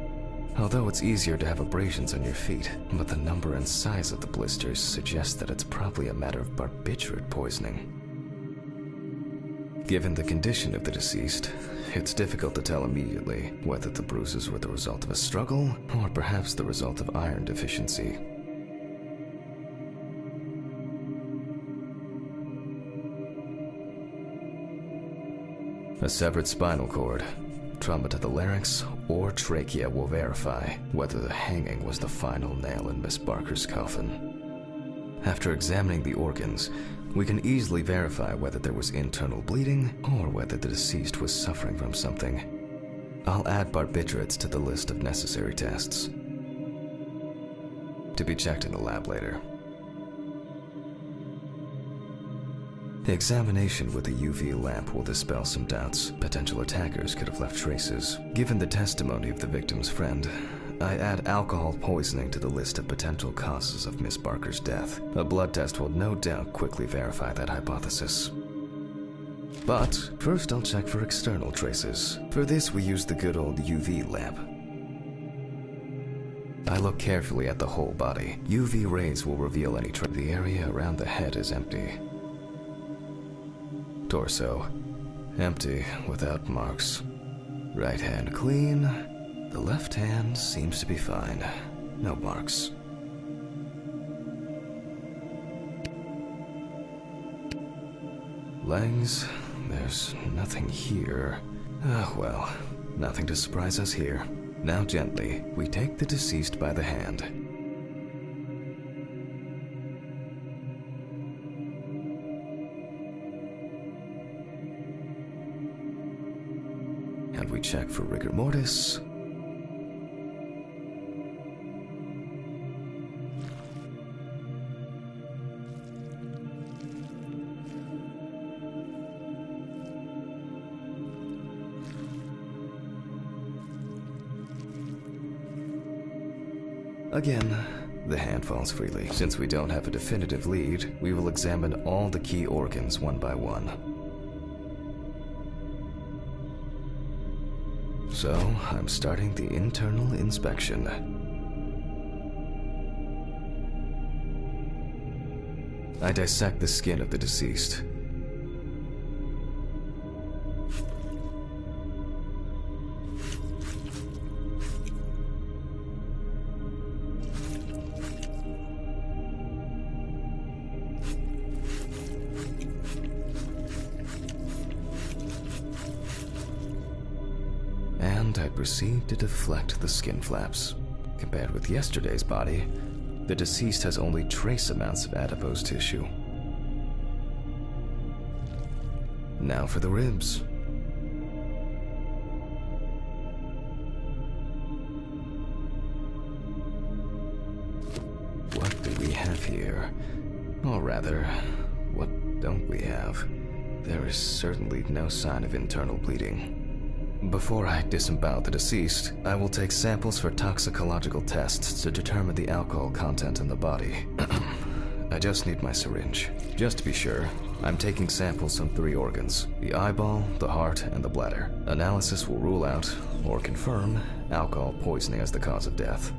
Although it's easier to have abrasions on your feet, but the number and size of the blisters suggests that it's probably a matter of barbiturate poisoning. Given the condition of the deceased, it's difficult to tell immediately whether the bruises were the result of a struggle or perhaps the result of iron deficiency. A severed spinal cord, trauma to the larynx, or trachea will verify whether the hanging was the final nail in Miss Barker's coffin. After examining the organs, we can easily verify whether there was internal bleeding or whether the deceased was suffering from something. I'll add barbiturates to the list of necessary tests, to be checked in the lab later. The examination with a UV lamp will dispel some doubts. Potential attackers could have left traces. Given the testimony of the victim's friend, I add alcohol poisoning to the list of potential causes of Miss Barker's death. A blood test will no doubt quickly verify that hypothesis. But first I'll check for external traces. For this we use the good old UV lamp. I look carefully at the whole body. UV rays will reveal any trace. The area around the head is empty. Torso, empty, without marks. Right hand clean. The left hand seems to be fine. No marks. Legs, there's nothing here. Well, nothing to surprise us here. Now gently, we take the deceased by the hand. And we check for rigor mortis. Again, the hand falls freely. Since we don't have a definitive lead, we will examine all the key organs one by one. So, I'm starting the internal inspection. I dissect the skin of the deceased. And I proceed to deflect the skin flaps. Compared with yesterday's body, the deceased has only trace amounts of adipose tissue. Now for the ribs. What do we have here? Or rather, what don't we have? There is certainly no sign of internal bleeding. Before I disembowel the deceased, I will take samples for toxicological tests to determine the alcohol content in the body. I just need my syringe. Just to be sure, I'm taking samples from 3 organs: the eyeball, the heart, and the bladder. Analysis will rule out, or confirm, alcohol poisoning as the cause of death.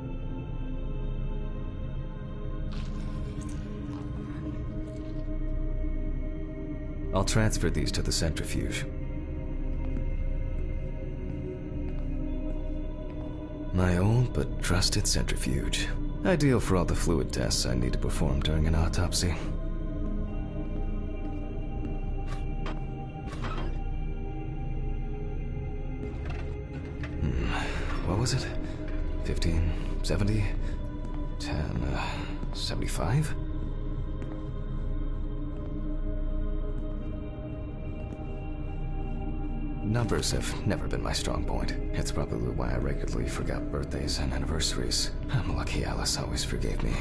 I'll transfer these to the centrifuge. My old but trusted centrifuge. Ideal for all the fluid tests I need to perform during an autopsy. What was it? 1570? 1075? Numbers have never been my strong point. It's probably why I regularly forgot birthdays and anniversaries. I'm lucky Alice always forgave me.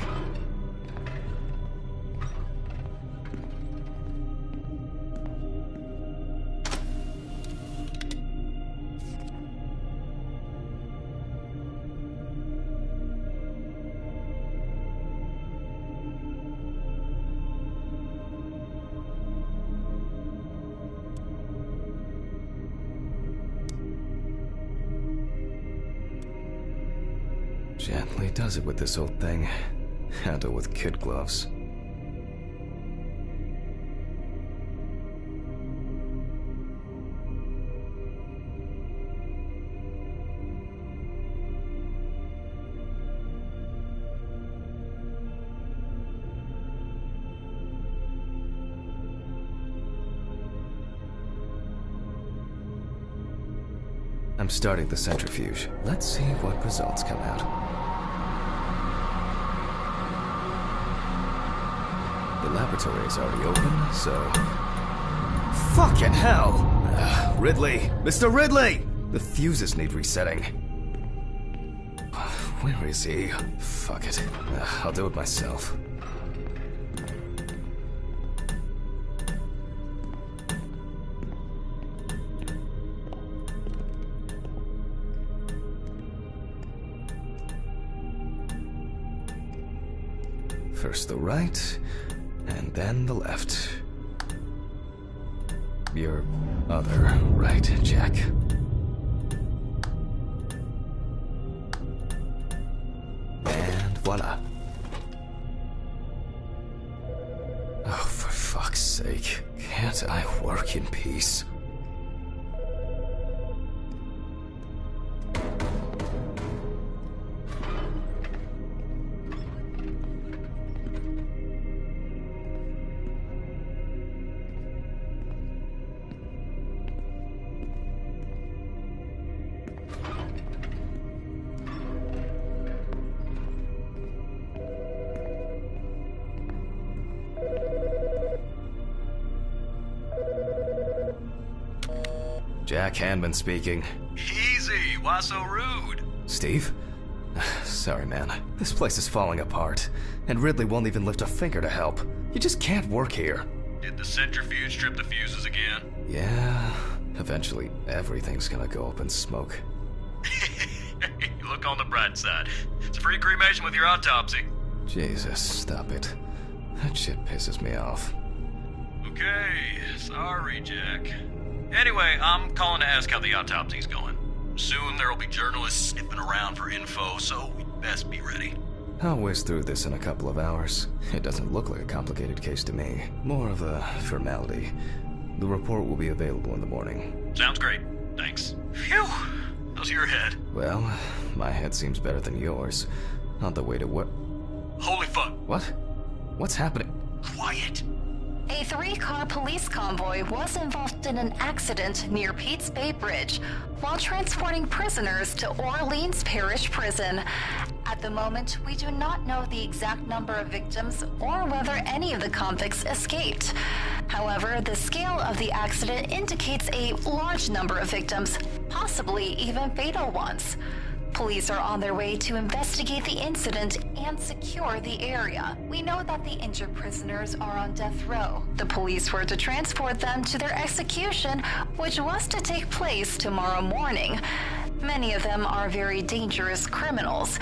Gently does it with this old thing. Handle with kid gloves. I'm starting the centrifuge. Let's see what results come out. The laboratory is already open, so... Fucking hell! Ridley! Mr. Ridley! The fuses need resetting. Where is he? Fuck it. I'll do it myself. First the right, and then the left. Your other right, Jack. And voila. Oh, for fuck's sake. Can't I work in peace? Jack Hanman speaking. Easy, why so rude? Steve? Sorry, man. This place is falling apart, and Ridley won't even lift a finger to help. You just can't work here. Did the centrifuge trip the fuses again? Yeah, eventually everything's gonna go up in smoke. Look on the bright side. It's a free cremation with your autopsy. Jesus, stop it. That shit pisses me off. Okay, sorry, Jack. Anyway, I'm calling to ask how the autopsy's going. Soon there'll be journalists sniffing around for info, so we'd best be ready. I'll whiz through this in a couple of hours. It doesn't look like a complicated case to me. More of a formality. The report will be available in the morning. Sounds great. Thanks. Phew! How's your head? Well, my head seems better than yours. On the way to work. Holy fuck! What? What's happening? Quiet! A 3-car police convoy was involved in an accident near Pete's Bay Bridge while transporting prisoners to Orleans Parish Prison. At the moment, we do not know the exact number of victims or whether any of the convicts escaped. However, the scale of the accident indicates a large number of victims, possibly even fatal ones. Police are on their way to investigate the incident and secure the area. We know that the injured prisoners are on death row. The police were to transport them to their execution, which was to take place tomorrow morning. Many of them are very dangerous criminals.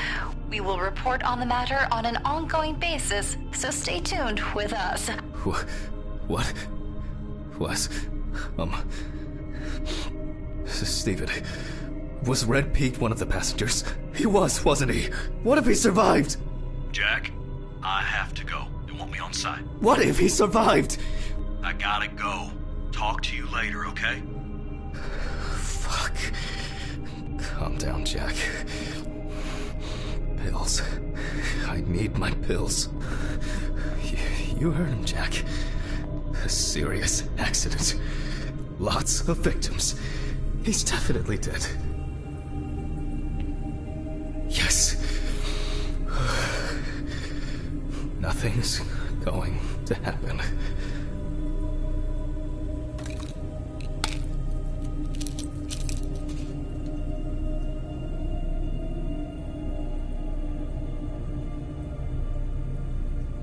We will report on the matter on an ongoing basis, so stay tuned with us. What? Steven, was Red Pete one of the passengers? He was, wasn't he? What if he survived? Jack, I have to go. You want me on site? What if he survived? I gotta go. Talk to you later, okay? Fuck. Calm down, Jack. Pills. I need my pills. You heard him, Jack. A serious accident. Lots of victims. He's definitely dead. Yes. Nothing's going to happen.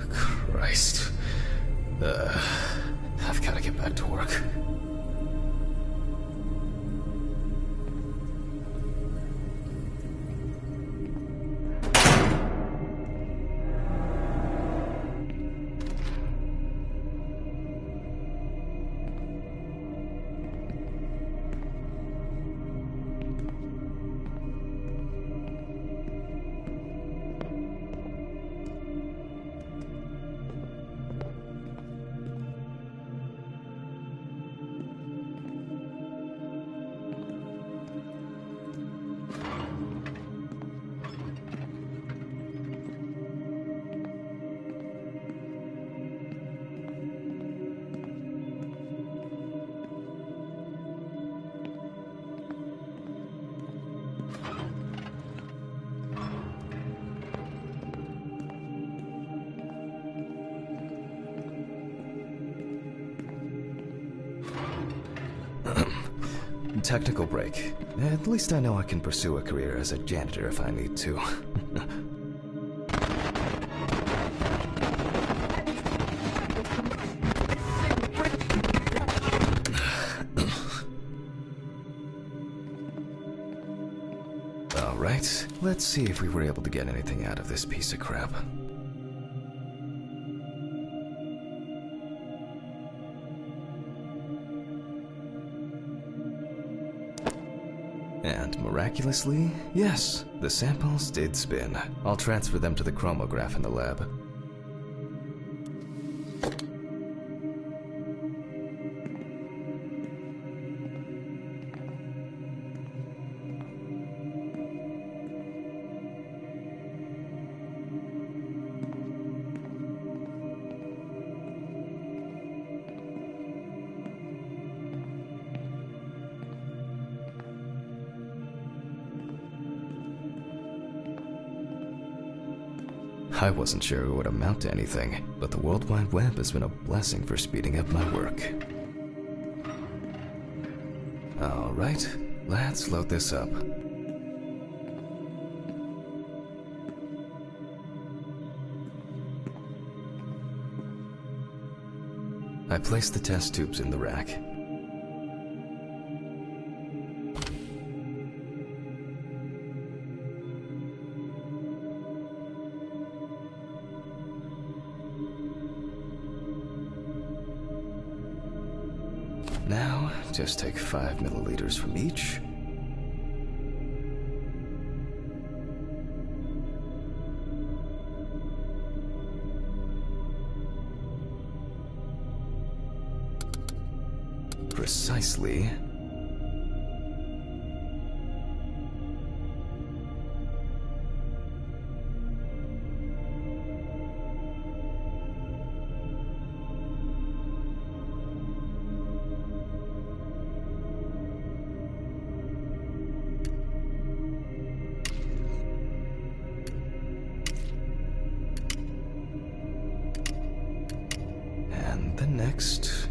Christ. I've got to get back to work. Technical break. At least I know I can pursue a career as a janitor if I need to. Alright, let's see if we were able to get anything out of this piece of crap. And miraculously, yes, the samples did spin. I'll transfer them to the chromograph in the lab. I wasn't sure it would amount to anything, but the World Wide Web has been a blessing for speeding up my work. Alright, let's load this up. I placed the test tubes in the rack. Now, just take 5 milliliters from each. Precisely. And the next.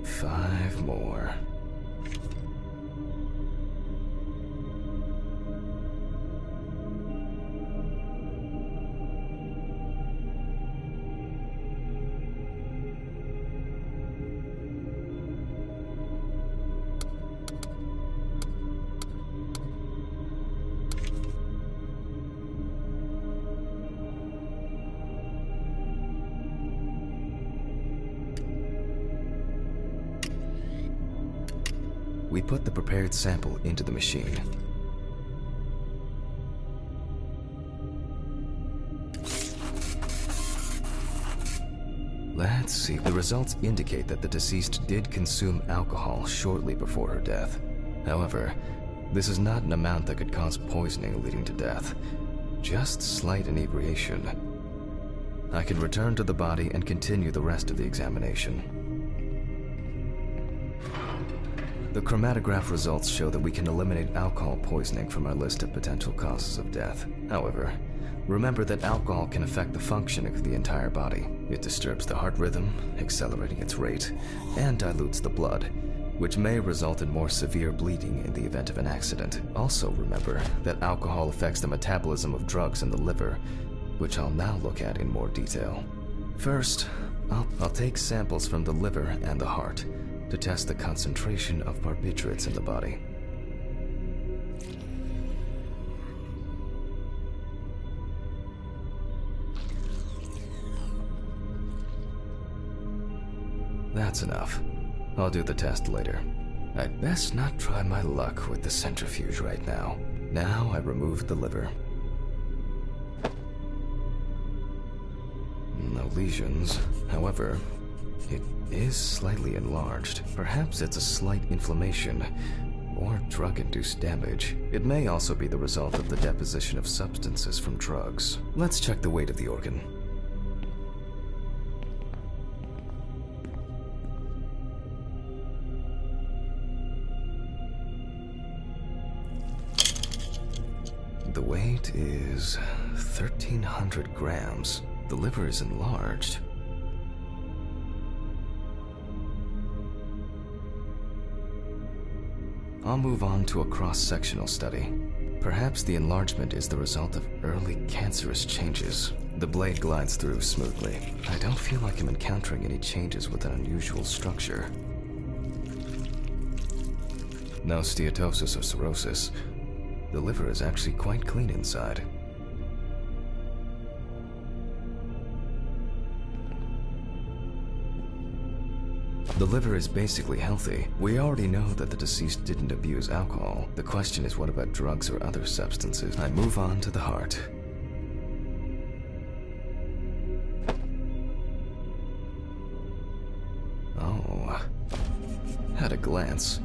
Five more. we put the prepared sample into the machine. Let's see. The results indicate that the deceased did consume alcohol shortly before her death. However, this is not an amount that could cause poisoning leading to death, just slight inebriation. I can return to the body and continue the rest of the examination. The chromatograph results show that we can eliminate alcohol poisoning from our list of potential causes of death. However, remember that alcohol can affect the functioning of the entire body. It disturbs the heart rhythm, accelerating its rate, and dilutes the blood, which may result in more severe bleeding in the event of an accident. Also remember that alcohol affects the metabolism of drugs in the liver, which I'll now look at in more detail. First, I'll take samples from the liver and the heart to test the concentration of barbiturates in the body. That's enough. I'll do the test later. I'd best not try my luck with the centrifuge right now. Now I removed the liver. No lesions. However, it is slightly enlarged. Perhaps it's a slight inflammation or drug-induced damage. It may also be the result of the deposition of substances from drugs. Let's check the weight of the organ. The weight is 1,300 grams. The liver is enlarged. I'll move on to a cross-sectional study. Perhaps the enlargement is the result of early cancerous changes. The blade glides through smoothly. I don't feel like I'm encountering any changes with an unusual structure. No steatosis or cirrhosis. The liver is actually quite clean inside. The liver is basically healthy. We already know that the deceased didn't abuse alcohol. The question is, what about drugs or other substances? I move on to the heart. Oh. At a glance,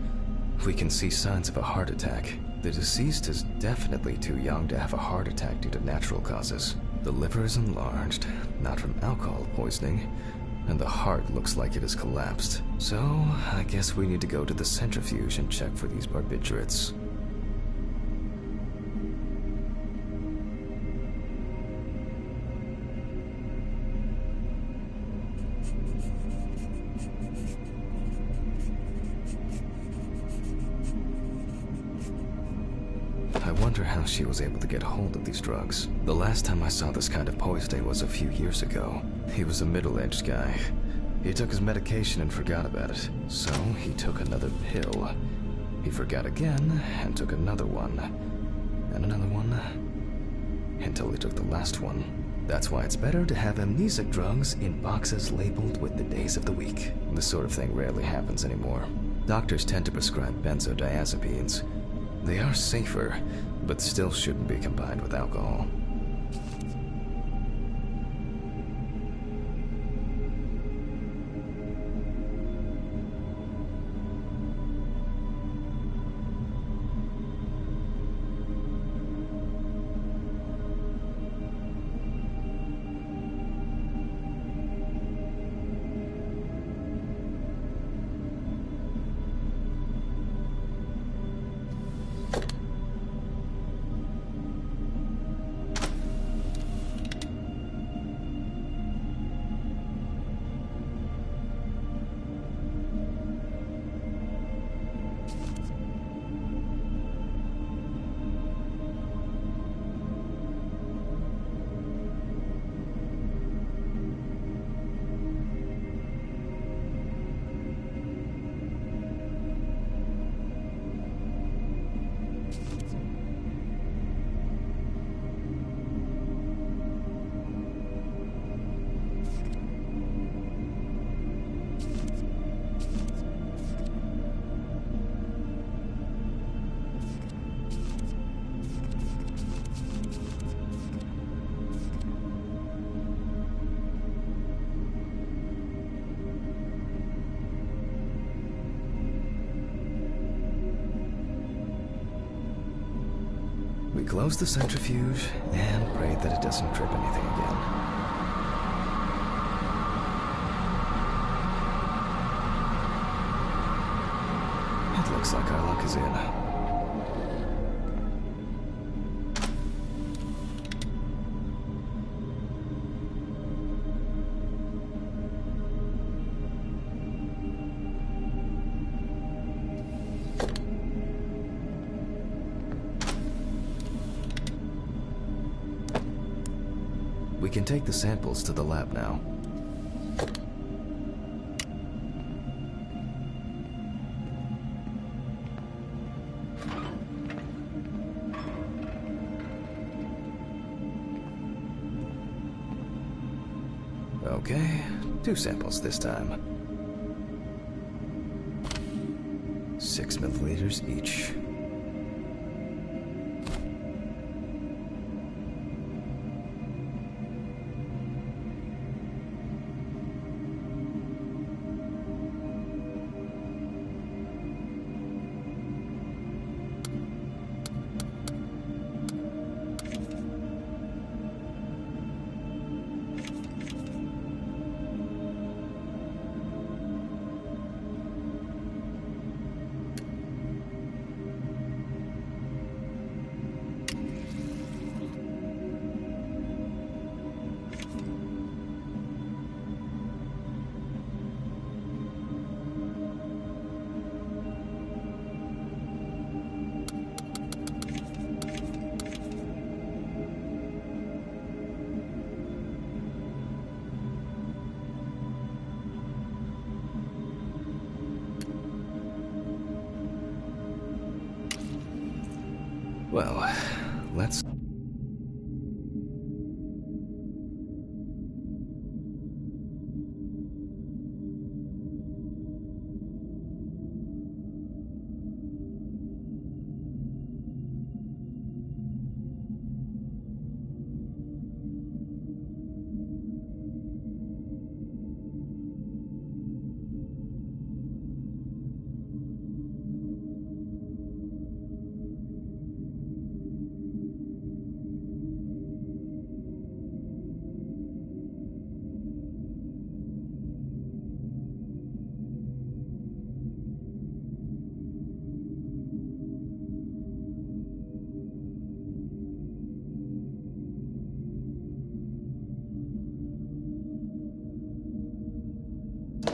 we can see signs of a heart attack. The deceased is definitely too young to have a heart attack due to natural causes. The liver is enlarged, not from alcohol poisoning, and the heart looks like it has collapsed. So, I guess we need to go to the centrifuge and check for these barbiturates. I wonder how she was able to get hold of these drugs. The last time I saw this kind of poisoning was a few years ago. He was a middle-aged guy. He took his medication and forgot about it. So he took another pill. He forgot again and took another one. And another one. Until he took the last one. That's why it's better to have amnesic drugs in boxes labeled with the days of the week. This sort of thing rarely happens anymore. Doctors tend to prescribe benzodiazepines. They are safer, but still shouldn't be combined with alcohol. We close the centrifuge and pray that it doesn't trip anything again. It looks like our luck is in. We can take the samples to the lab now. Okay, 2 samples this time. 6 milliliters each. Well, let's...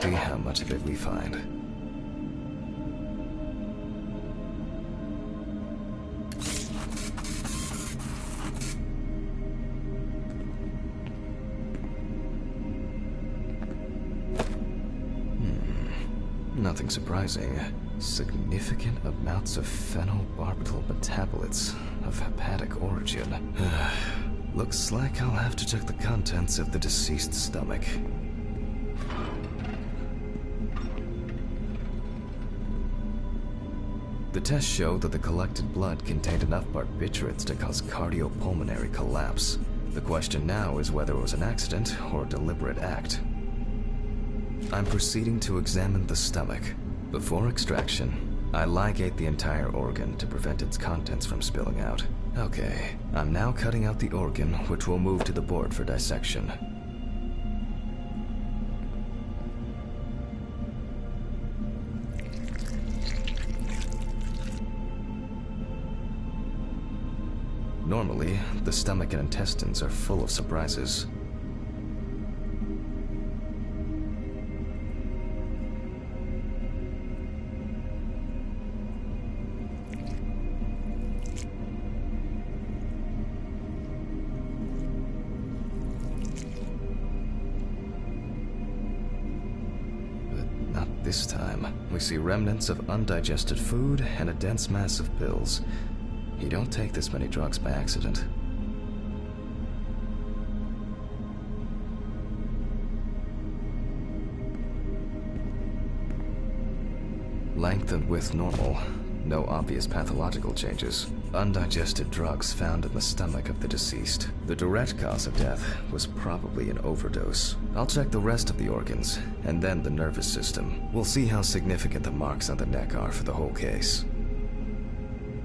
see how much of it we find. Nothing surprising. Significant amounts of phenobarbital metabolites of hepatic origin. Looks like I'll have to check the contents of the deceased's stomach. The tests showed that the collected blood contained enough barbiturates to cause cardiopulmonary collapse. The question now is whether it was an accident or a deliberate act. I'm proceeding to examine the stomach. Before extraction, I ligate the entire organ to prevent its contents from spilling out. Okay, I'm now cutting out the organ, which will move to the board for dissection. Normally, the stomach and intestines are full of surprises. But not this time. We see remnants of undigested food and a dense mass of pills. You don't take this many drugs by accident. Length and width normal. No obvious pathological changes. Undigested drugs found in the stomach of the deceased. The direct cause of death was probably an overdose. I'll check the rest of the organs, and then the nervous system. We'll see how significant the marks on the neck are for the whole case.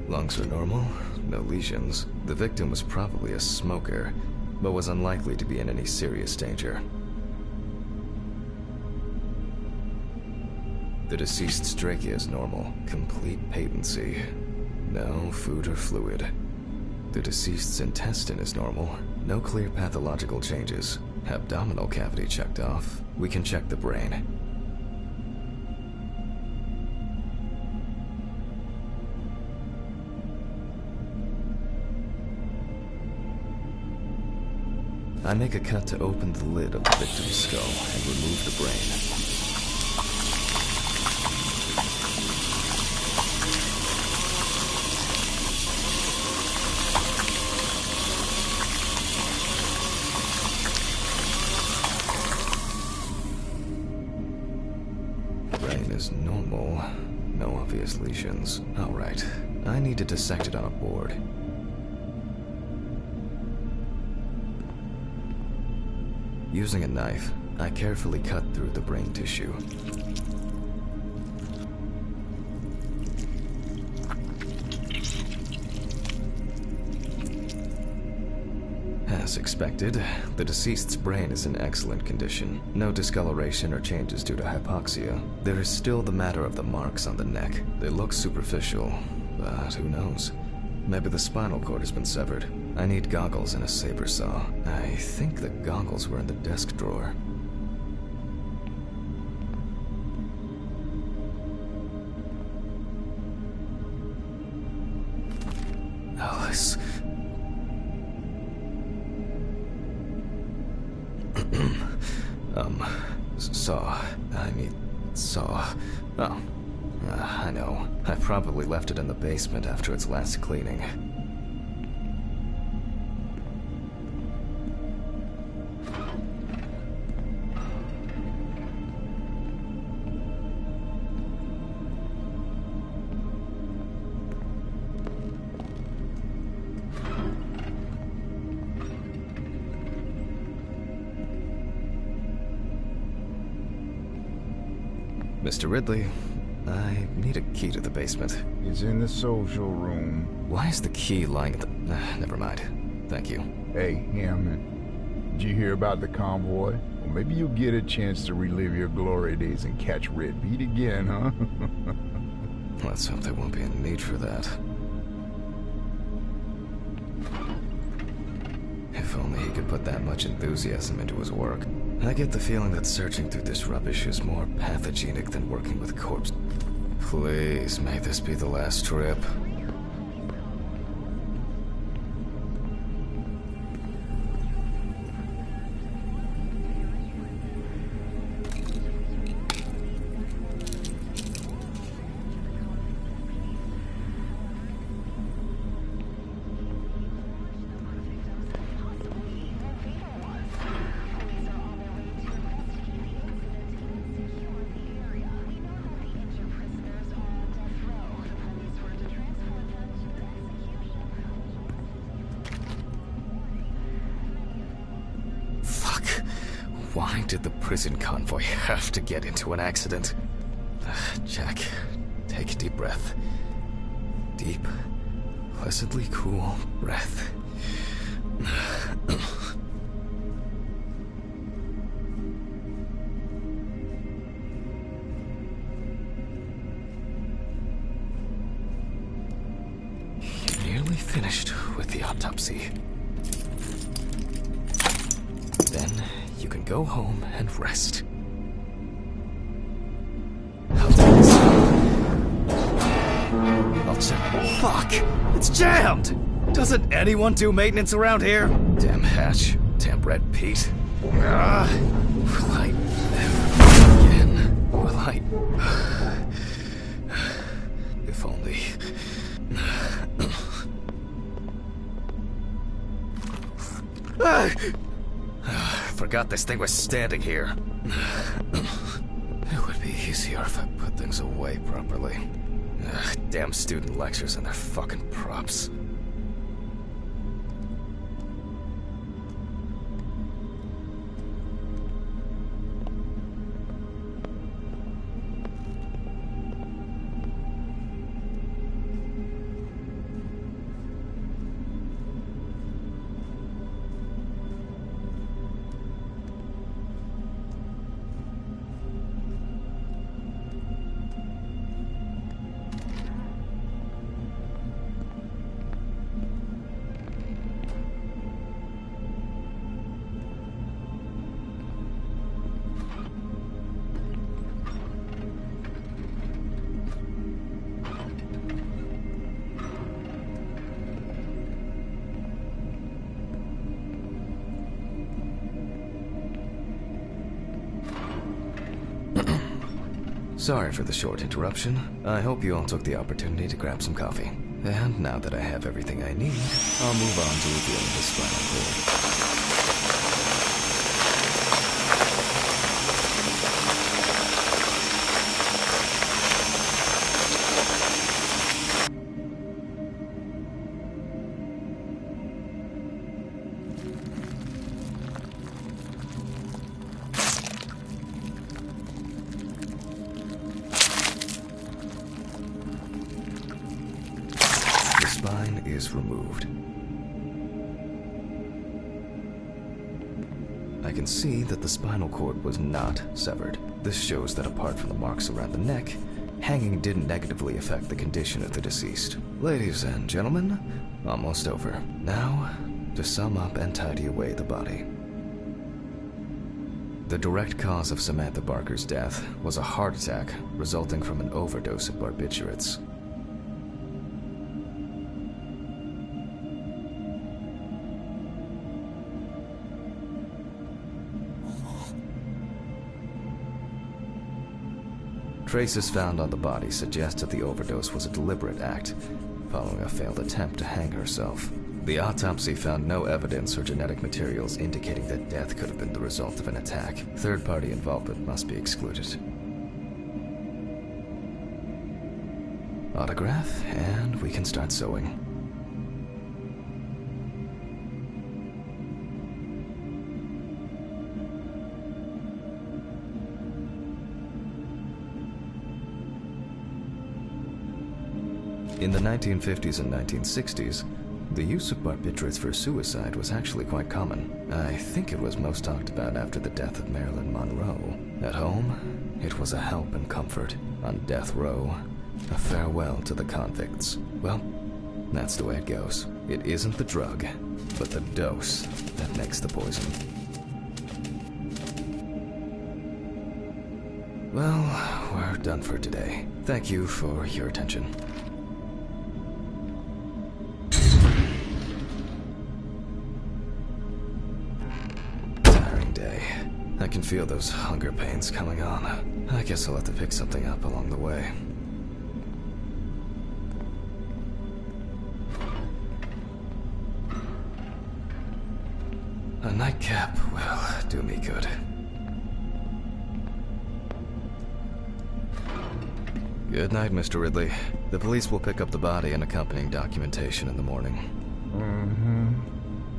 Lungs are normal, no lesions. The victim was probably a smoker, but was unlikely to be in any serious danger. The deceased's trachea is normal, complete patency. No food or fluid. The deceased's intestine is normal, no clear pathological changes. Abdominal cavity checked off. We can check the brain. I make a cut to open the lid of the victim's skull and remove the brain. Brain is normal. No obvious lesions. Alright. I need to dissect it on a board. Using a knife, I carefully cut through the brain tissue. As expected, the deceased's brain is in excellent condition. No discoloration or changes due to hypoxia. There is still the matter of the marks on the neck. They look superficial, but who knows? Maybe the spinal cord has been severed. I need goggles and a saber saw. I think the goggles were in the desk drawer. Alice. Saw. Oh. I know. I probably left it in the basement after its last cleaning. Mr. Ridley, I need a key to the basement. It's in the social room. Why is the key lying at the... never mind. Thank you. Hey, Hammond. Did you hear about the convoy? Well, maybe you'll get a chance to relive your glory days and catch Red Beat again, huh? Let's hope there won't be a need for that. If only he could put that much enthusiasm into his work. I get the feeling that searching through this rubbish is more pathogenic than working with corpses. Please, may this be the last trip. Why did the prison convoy have to get into an accident? Jack, take a deep breath. Deep, pleasantly cool breath. You're nearly finished with the autopsy. Then you can go home and rest. I'll check. Fuck! It's jammed! Doesn't anyone do maintenance around here? Damn hatch. Damn Red Pete. Will I ever again? Will I? If only. Forgot this thing was standing here. It would be easier if I put things away properly. Damn student lectures and their fucking props. Sorry for the short interruption. I hope you all took the opportunity to grab some coffee. And now that I have everything I need, I'll move on to revealing the spinal cord. Spine is removed. I can see that the spinal cord was not severed. This shows that apart from the marks around the neck, hanging didn't negatively affect the condition of the deceased. Ladies and gentlemen, almost over. Now, to sum up and tidy away the body. The direct cause of Samantha Barker's death was a heart attack resulting from an overdose of barbiturates. Traces found on the body suggest that the overdose was a deliberate act, following a failed attempt to hang herself. The autopsy found no evidence or genetic materials indicating that death could have been the result of an attack. Third-party involvement must be excluded. Autograph, and we can start sewing. In the 1950s and 1960s, the use of barbiturates for suicide was actually quite common. I think it was most talked about after the death of Marilyn Monroe. At home, it was a help and comfort. On death row, a farewell to the convicts. Well, that's the way it goes. It isn't the drug, but the dose that makes the poison. Well, we're done for today. Thank you for your attention. I can feel those hunger pains coming on. I guess I'll have to pick something up along the way. A nightcap will do me good. Good night, Mr. Ridley. The police will pick up the body and accompanying documentation in the morning.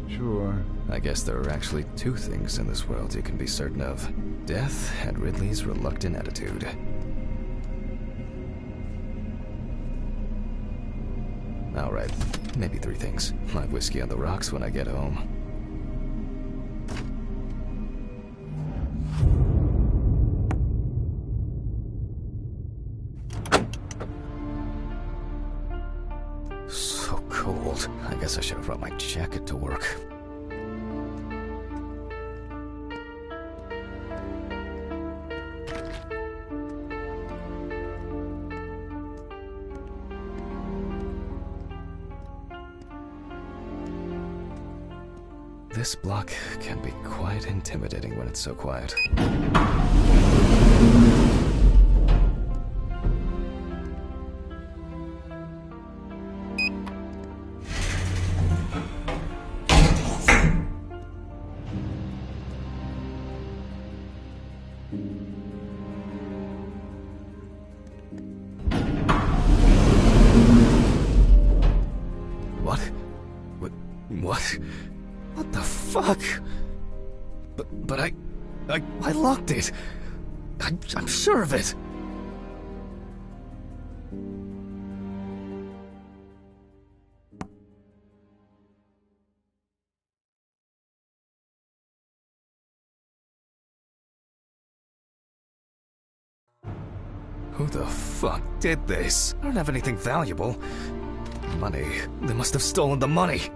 Sure. I guess there are actually two things in this world you can be certain of. Death and Ridley's reluctant attitude. Alright, maybe three things. My whiskey on the rocks when I get home. So cold. I guess I should have brought my jacket to work. This block can be quite intimidating when it's so quiet. What? What? What the fuck? But I locked it. I'm sure of it. Who the fuck did this? I don't have anything valuable. Money. They must have stolen the money.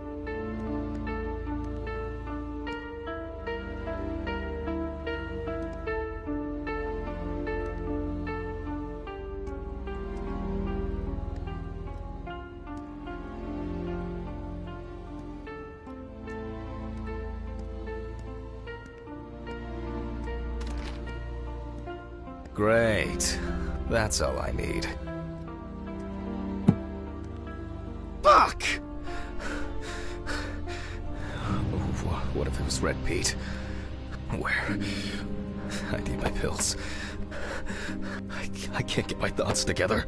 Great. That's all I need. Fuck! What if it was Red Pete? Where? I need my pills. I can't get my thoughts together.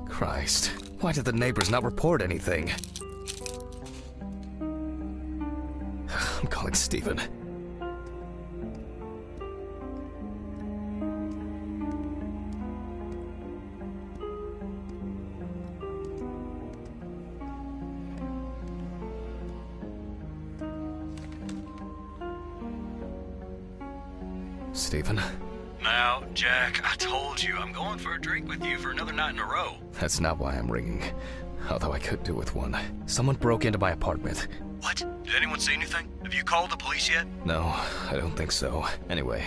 Christ, why did the neighbors not report anything? I'm calling Stephen. Stephen? Now, Jack, I told you I'm going for a drink with you for another night in a row. That's not why I'm ringing. Although I could do with one. Someone broke into my apartment. What? Did anyone see anything? Have you called the police yet? No, I don't think so. Anyway,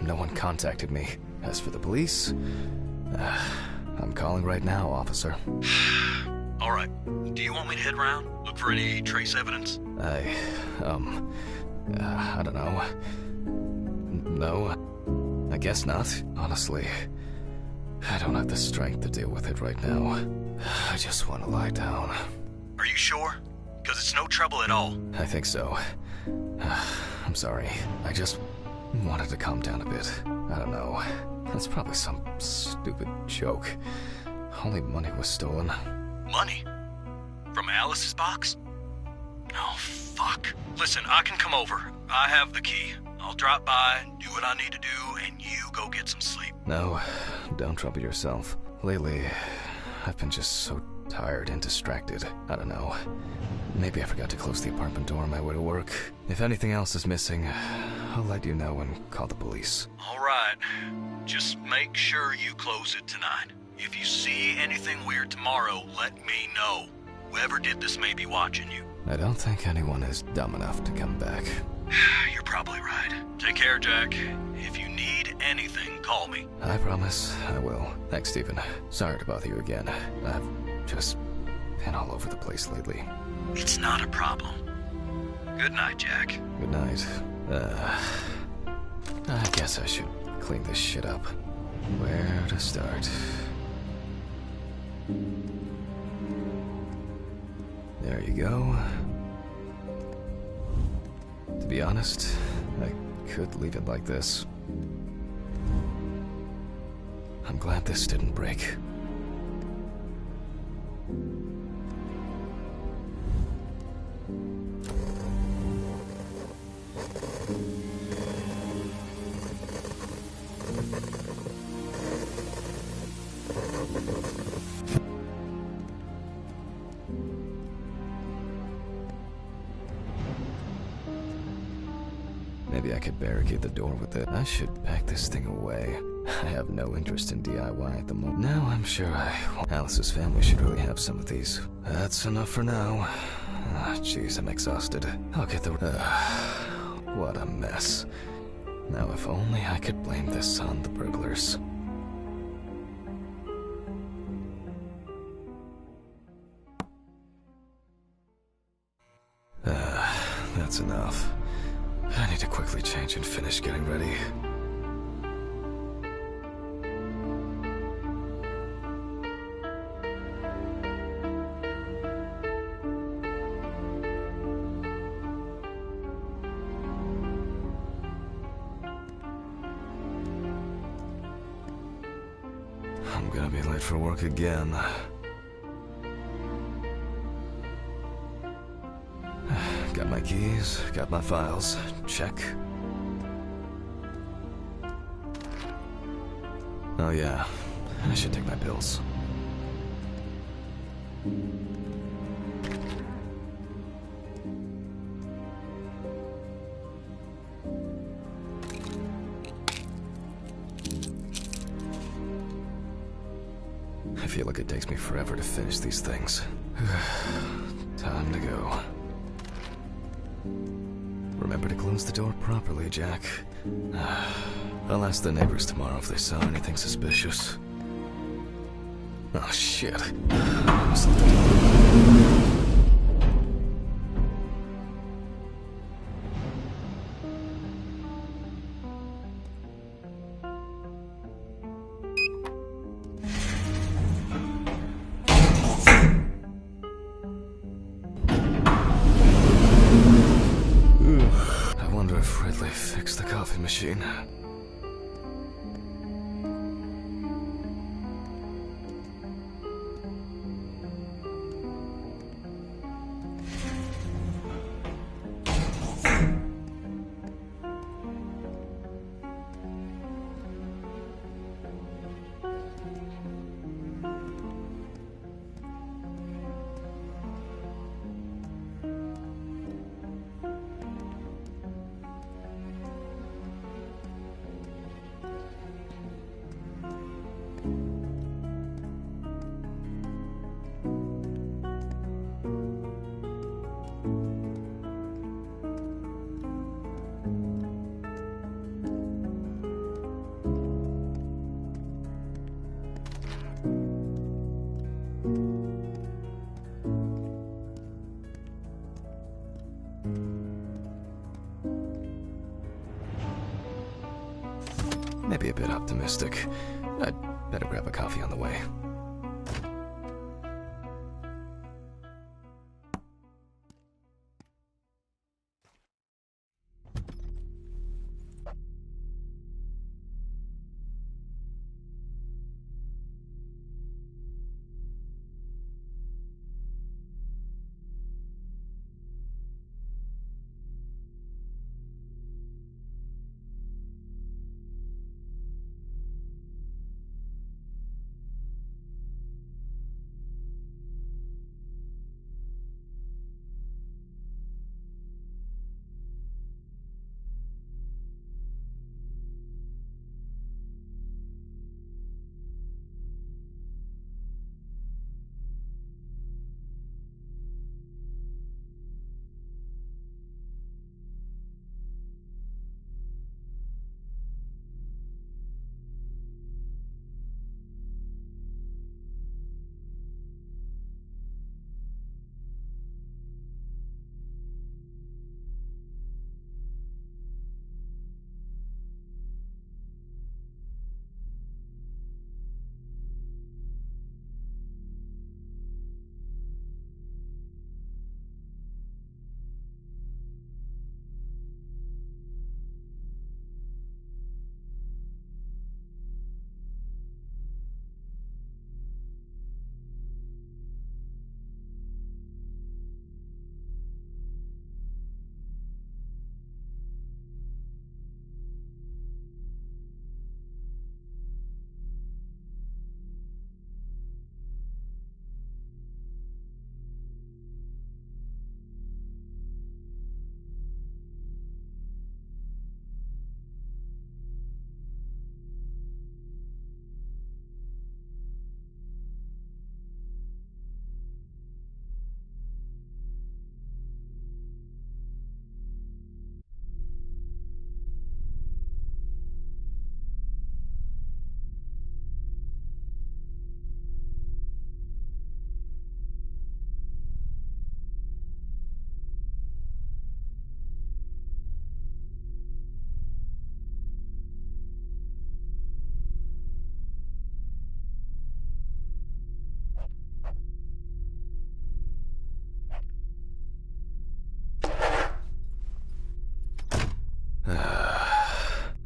no one contacted me. As for the police, I'm calling right now, officer. All right. Do you want me to head around? Look for any trace evidence? I don't know. No, I guess not. Honestly, I don't have the strength to deal with it right now. I just want to lie down. Are you sure? Because it's no trouble at all. I think so. I'm sorry. I just wanted to calm down a bit. I don't know. That's probably some stupid joke. Only money was stolen. Money? From Alice's box? Oh, fuck. Listen, I can come over. I have the key. I'll drop by, do what I need to do, and you go get some sleep. No, don't trouble yourself. Lately, I've been just so tired and distracted. I don't know. Maybe I forgot to close the apartment door on my way to work. If anything else is missing, I'll let you know and call the police. All right. Just make sure you close it tonight. If you see anything weird tomorrow, let me know. Whoever did this may be watching you. I don't think anyone is dumb enough to come back. You're probably right. Take care, Jack. If you need anything, call me. I promise I will. Thanks, Stephen. Sorry to bother you again. I've just been all over the place lately. It's not a problem. Good night, Jack. Good night. I guess I should clean this shit up. Where to start? There you go. To be honest, I could leave it like this. I'm glad this didn't break. Maybe I could barricade the door with it. I should pack this thing away. I have no interest in DIY at the moment. Now I'm sure Alice's family should really have some of these. That's enough for now. Jeez, I'm exhausted. I'll get the... what a mess. Now if only I could blame this on the burglars. That's enough. I need to quickly change and finish getting ready. I'm gonna be late for work again. Got my keys, got my files. Check. Oh yeah, I should take my pills. feel like it takes me forever to finish these things. Time to go. Remember to close the door properly, Jack. I'll ask the neighbors tomorrow if they saw anything suspicious. Oh, shit. I wonder if Ridley fixed the coffee machine. Maybe a bit optimistic. I'd better grab a coffee on the way.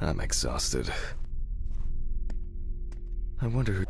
I'm exhausted. I wonder who